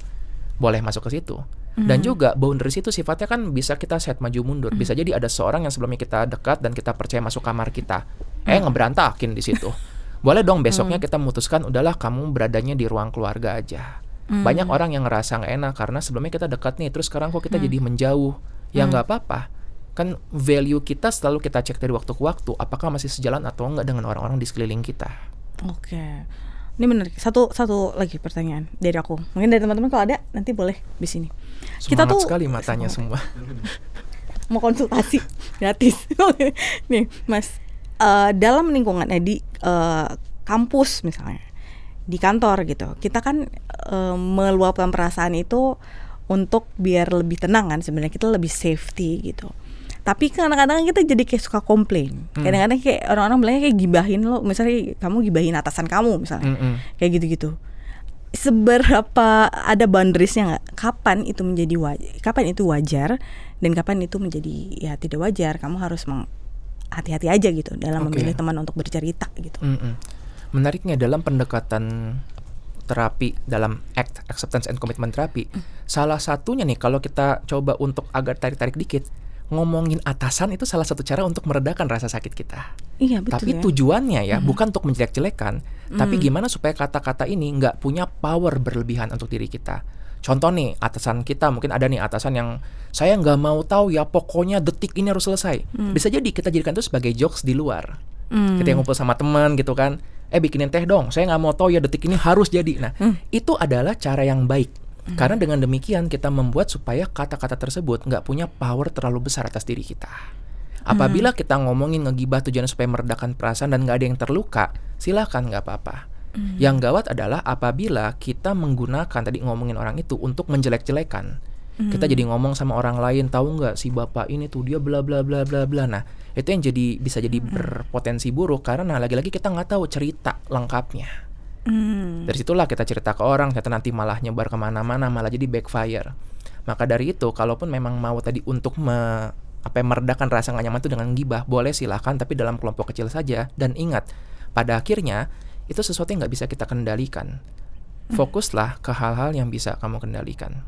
boleh masuk ke situ. Dan juga boundaries itu sifatnya kan bisa kita set maju mundur. Bisa jadi ada seorang yang sebelumnya kita dekat dan kita percaya masuk kamar kita, ngeberantakin di situ. Boleh dong besoknya kita memutuskan, udahlah kamu beradanya di ruang keluarga aja. Banyak orang yang ngerasa nggak enak karena sebelumnya kita dekat nih, terus sekarang kok kita jadi menjauh. Ya nggak apa-apa. Kan value kita selalu kita cek dari waktu ke waktu, apakah masih sejalan atau enggak dengan orang-orang di sekeliling kita. Oke. Ini menarik. Satu lagi pertanyaan dari aku. Mungkin dari teman-teman kalau ada nanti boleh di sini. Kita Semangat tuh sekali matanya semua. mau konsultasi gratis. Nih, Mas, dalam lingkungan di kampus misalnya, di kantor gitu, kita kan meluapkan perasaan itu untuk biar lebih tenang kan, sebenarnya kita lebih safety gitu. Tapi kadang-kadang kita jadi kayak suka komplain. Kadang-kadang kayak orang-orang bilangnya kayak gibahin lo, misalnya kamu gibahin atasan kamu misalnya, kayak gitu-gitu. Seberapa ada boundariesnya nggak? Kapan itu menjadi kapan itu wajar dan kapan itu menjadi ya tidak wajar? Kamu harus hati-hati aja gitu dalam memilih teman untuk bercerita gitu. Menariknya dalam pendekatan terapi, dalam acceptance and commitment terapi, salah satunya nih kalau kita coba untuk agak tarik-tarik dikit, ngomongin atasan itu salah satu cara untuk meredakan rasa sakit kita. Iya, betul. Tapi tujuannya ya bukan untuk menjelek-jelekan, tapi gimana supaya kata-kata ini nggak punya power berlebihan untuk diri kita. Contoh nih, atasan kita mungkin ada nih atasan yang saya nggak mau tahu ya, pokoknya detik ini harus selesai. Bisa jadi kita jadikan itu sebagai jokes di luar. Kita ngumpul sama teman gitu kan, bikinin teh dong, saya nggak mau tahu ya detik ini harus jadi. Nah, itu adalah cara yang baik. Karena dengan demikian kita membuat supaya kata-kata tersebut nggak punya power terlalu besar atas diri kita. Apabila kita ngomongin ngegibah tujuannya supaya meredakan perasaan dan nggak ada yang terluka, silakan, nggak apa-apa. Yang gawat adalah apabila kita menggunakan tadi ngomongin orang itu untuk menjelek-jelekan. Kita jadi ngomong sama orang lain, tahu nggak si bapak ini tuh dia bla bla bla bla bla. Nah, itu yang bisa jadi berpotensi buruk karena lagi-lagi kita nggak tahu cerita lengkapnya. Dari situlah kita cerita ke orang, ternyata nanti malah nyebar kemana-mana, malah jadi backfire. Maka dari itu, kalaupun memang mau tadi untuk meredakan rasa nggak nyaman itu dengan gibah, boleh silahkan, tapi dalam kelompok kecil saja. Dan ingat, pada akhirnya itu sesuatu yang nggak bisa kita kendalikan. Fokuslah ke hal-hal yang bisa kamu kendalikan.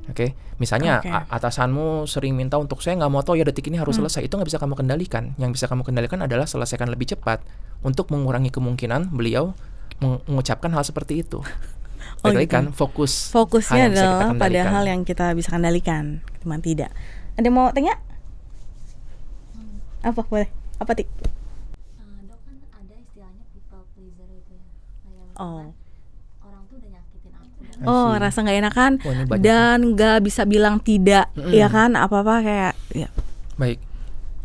Oke, misalnya atasanmu sering minta untuk saya nggak mau tahu ya detik ini harus selesai, itu nggak bisa kamu kendalikan. Yang bisa kamu kendalikan adalah selesaikan lebih cepat untuk mengurangi kemungkinan beliau mengucapkan hal seperti itu. Berarti kan fokusnya adalah pada hal yang kita bisa kendalikan, teman tidak. Ada mau tanya? Apa boleh? Apa Tik? Dok, kan ada istilahnya people pleaser itu ya. Kayak orang tuh udah nyakitin aku. Rasa nggak enakan dan nggak bisa bilang tidak, ya kan? Apa-apa kayak ya. Baik.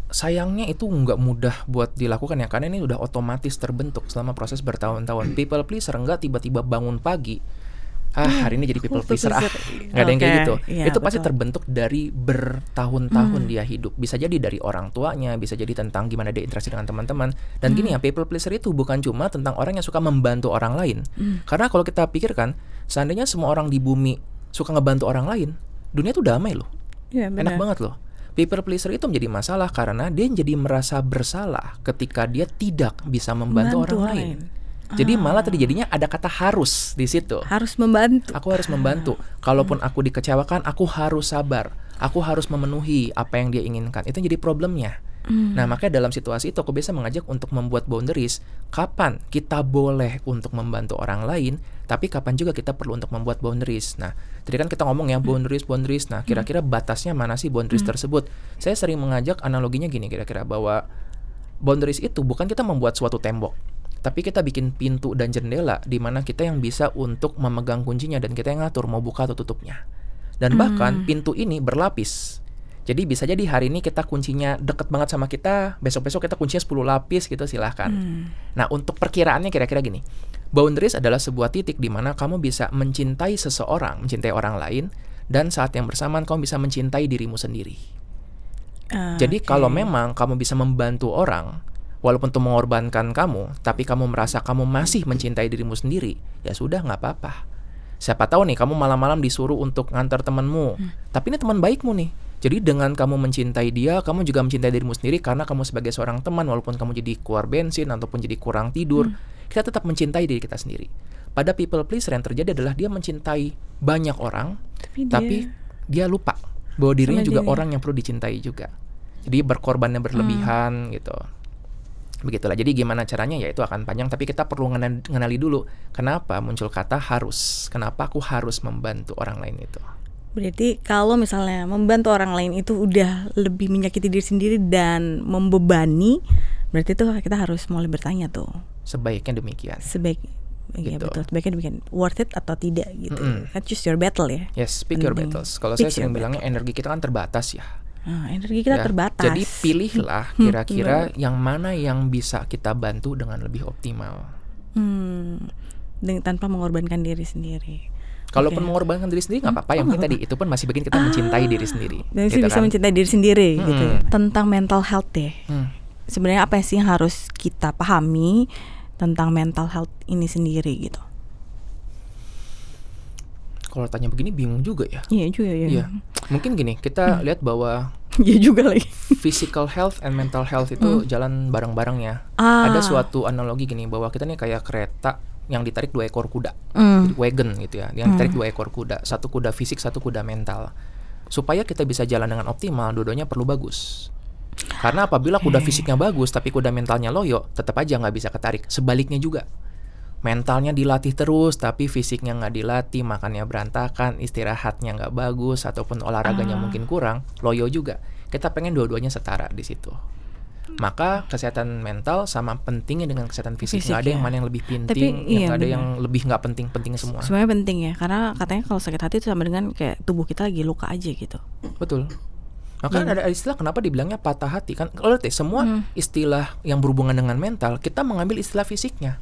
Sayangnya itu nggak mudah buat dilakukan ya, karena ini udah otomatis terbentuk selama proses bertahun-tahun. People pleaser nggak tiba-tiba bangun pagi, hari ini jadi people pleaser, nggak ada yang kayak gitu. Ya, itu pasti terbentuk dari bertahun-tahun dia hidup. Bisa jadi dari orang tuanya, bisa jadi tentang gimana dia interaksi dengan teman-teman. Dan gini ya, people pleaser itu bukan cuma tentang orang yang suka membantu orang lain. Karena kalau kita pikirkan, seandainya semua orang di bumi suka ngebantu orang lain, dunia tuh damai loh, enak banget loh. People pleaser itu menjadi masalah karena dia jadi merasa bersalah ketika dia tidak bisa membantu orang lain. Jadi malah tadi jadinya ada kata harus di situ. Harus membantu. Aku harus membantu. Kalaupun aku dikecewakan, aku harus sabar. Aku harus memenuhi apa yang dia inginkan. Itu yang jadi problemnya. Nah, makanya dalam situasi itu aku biasa mengajak untuk membuat boundaries. Kapan kita boleh untuk membantu orang lain, tapi kapan juga kita perlu untuk membuat boundaries. Nah, tadi kan kita ngomong ya boundaries. Nah, kira-kira batasnya mana sih boundaries tersebut? Saya sering mengajak analoginya gini kira-kira, bahwa boundaries itu bukan kita membuat suatu tembok, tapi kita bikin pintu dan jendela di mana kita yang bisa untuk memegang kuncinya dan kita yang ngatur mau buka atau tutupnya. Dan bahkan pintu ini berlapis. Jadi bisa jadi hari ini kita kuncinya deket banget sama kita, besok-besok kita kuncinya 10 lapis gitu, silahkan. Nah, untuk perkiraannya kira-kira gini. Boundaries adalah sebuah titik di mana kamu bisa mencintai seseorang, mencintai orang lain, dan saat yang bersamaan kamu bisa mencintai dirimu sendiri. Jadi kalau memang kamu bisa membantu orang, walaupun itu mengorbankan kamu, tapi kamu merasa kamu masih mencintai dirimu sendiri, ya sudah, nggak apa-apa. Siapa tahu nih kamu malam-malam disuruh untuk ngantar temanmu, tapi ini teman baikmu nih. Jadi dengan kamu mencintai dia, kamu juga mencintai dirimu sendiri karena kamu sebagai seorang teman, walaupun kamu jadi keluar bensin ataupun jadi kurang tidur, kita tetap mencintai diri kita sendiri. Pada people pleaser yang terjadi adalah dia mencintai banyak orang, tapi dia lupa bahwa dirinya juga orang yang perlu dicintai juga. Jadi berkorbannya berlebihan gitu. Begitulah. Jadi gimana caranya, ya itu akan panjang, tapi kita perlu ngenali dulu kenapa muncul kata harus. Kenapa aku harus membantu orang lain itu. Berarti kalau misalnya membantu orang lain itu udah lebih menyakiti diri sendiri dan membebani, berarti tuh kita harus mulai bertanya tuh. Sebaiknya demikian. Ya betul, sebaiknya demikian. Worth it atau tidak gitu. Kan choose your battle ya. Yes, pick your battles. Kalau saya sering bilangnya energi kita kan terbatas ya. Energi kita terbatas. Jadi pilihlah kira-kira yang mana yang bisa kita bantu dengan lebih optimal. Tanpa mengorbankan diri sendiri. Kalaupun mengorbankan diri sendiri nggak apa-apa, yang penting tadi itu pun masih bikin kita mencintai diri sendiri. Dan gitu bisa mencintai diri sendiri gitu. Tentang mental health deh. Sebenarnya apa sih yang harus kita pahami tentang mental health ini sendiri gitu? Kalau tanya begini bingung juga ya. Iya juga ya. Iya. Mungkin gini, kita lihat bahwa iya juga lagi. Physical health and mental health itu jalan bareng-bareng ya. Ada suatu analogi gini, bahwa kita nih kayak kereta yang ditarik 2 ekor kuda, jadi wagon gitu ya, yang ditarik 2 ekor kuda, satu kuda fisik, satu kuda mental. Supaya kita bisa jalan dengan optimal, dua-duanya perlu bagus. Karena apabila kuda fisiknya bagus tapi kuda mentalnya loyo, tetap aja nggak bisa ketarik. Sebaliknya juga, mentalnya dilatih terus tapi fisiknya nggak dilatih, makannya berantakan, istirahatnya nggak bagus, ataupun olahraganya mungkin kurang, loyo juga. Kita pengen dua-duanya setara di situ. Maka kesehatan mental sama pentingnya dengan kesehatan fisik. Nggak ada yang mana yang lebih penting, nggak ada yang lebih nggak penting semua. Sebenarnya penting ya, karena katanya kalau sakit hati itu sama dengan kayak tubuh kita lagi luka aja gitu. Betul. Maka ada istilah kenapa dibilangnya patah hati kan? Kalau lihat semua istilah yang berhubungan dengan mental, kita mengambil istilah fisiknya.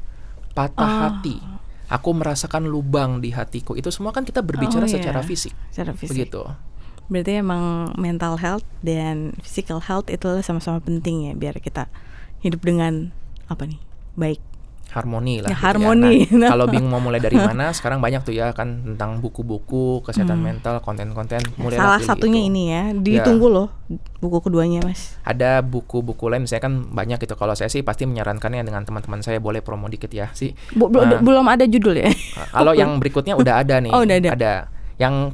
Patah hati. Aku merasakan lubang di hatiku. Itu semua kan kita berbicara secara fisik. Secara fisik. Begitu. Berarti emang mental health dan physical health itu sama-sama penting ya, biar kita hidup dengan baik. Harmoni lah. Ya, harmoni. Ya. Nah, kalau bingung mau mulai dari mana, sekarang banyak tuh ya kan tentang buku-buku kesehatan mental, konten-konten. Salah satunya gitu. Ini ya, ditunggu loh buku keduanya Mas. Ada buku-buku lain, misalnya kan banyak gitu. Kalau saya sih pasti menyarankannya dengan teman-teman saya, boleh promo dikit ya sih. Belum ada judul ya? Kalau yang berikutnya udah ada nih. Oh, udah ada. Ada.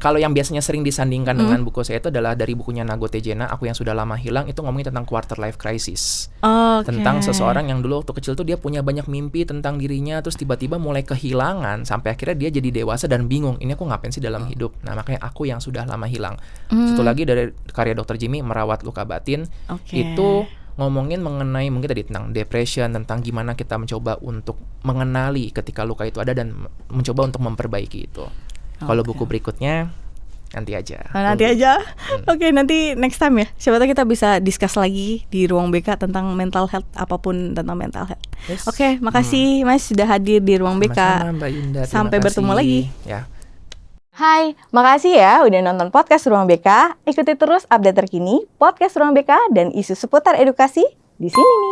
Kalau yang biasanya sering disandingkan dengan buku saya itu adalah dari bukunya Nago Tejena, Aku Yang Sudah Lama Hilang. Itu ngomongin tentang quarter life crisis. Tentang seseorang yang dulu waktu kecil tuh dia punya banyak mimpi tentang dirinya, terus tiba-tiba mulai kehilangan sampai akhirnya dia jadi dewasa dan bingung, ini aku ngapain sih dalam hidup. Nah, makanya Aku Yang Sudah Lama Hilang. Satu lagi dari karya Dr. Jimmy, Merawat Luka Batin. Itu ngomongin mengenai mungkin tadi tentang depression, tentang gimana kita mencoba untuk mengenali ketika luka itu ada dan mencoba untuk memperbaiki itu. Kalau buku berikutnya nanti aja. Oke, nanti next time ya. Siapa tahu kita bisa discuss lagi di Ruang BK tentang mental health, apapun tentang mental health. Yes. Oke, makasih Mas sudah hadir di Ruang BK. Sama-sama, Mbak Yunda. Sampai bertemu lagi. Ya. Hai, makasih ya udah nonton podcast Ruang BK. Ikuti terus update terkini podcast Ruang BK dan isu seputar edukasi di sini nih.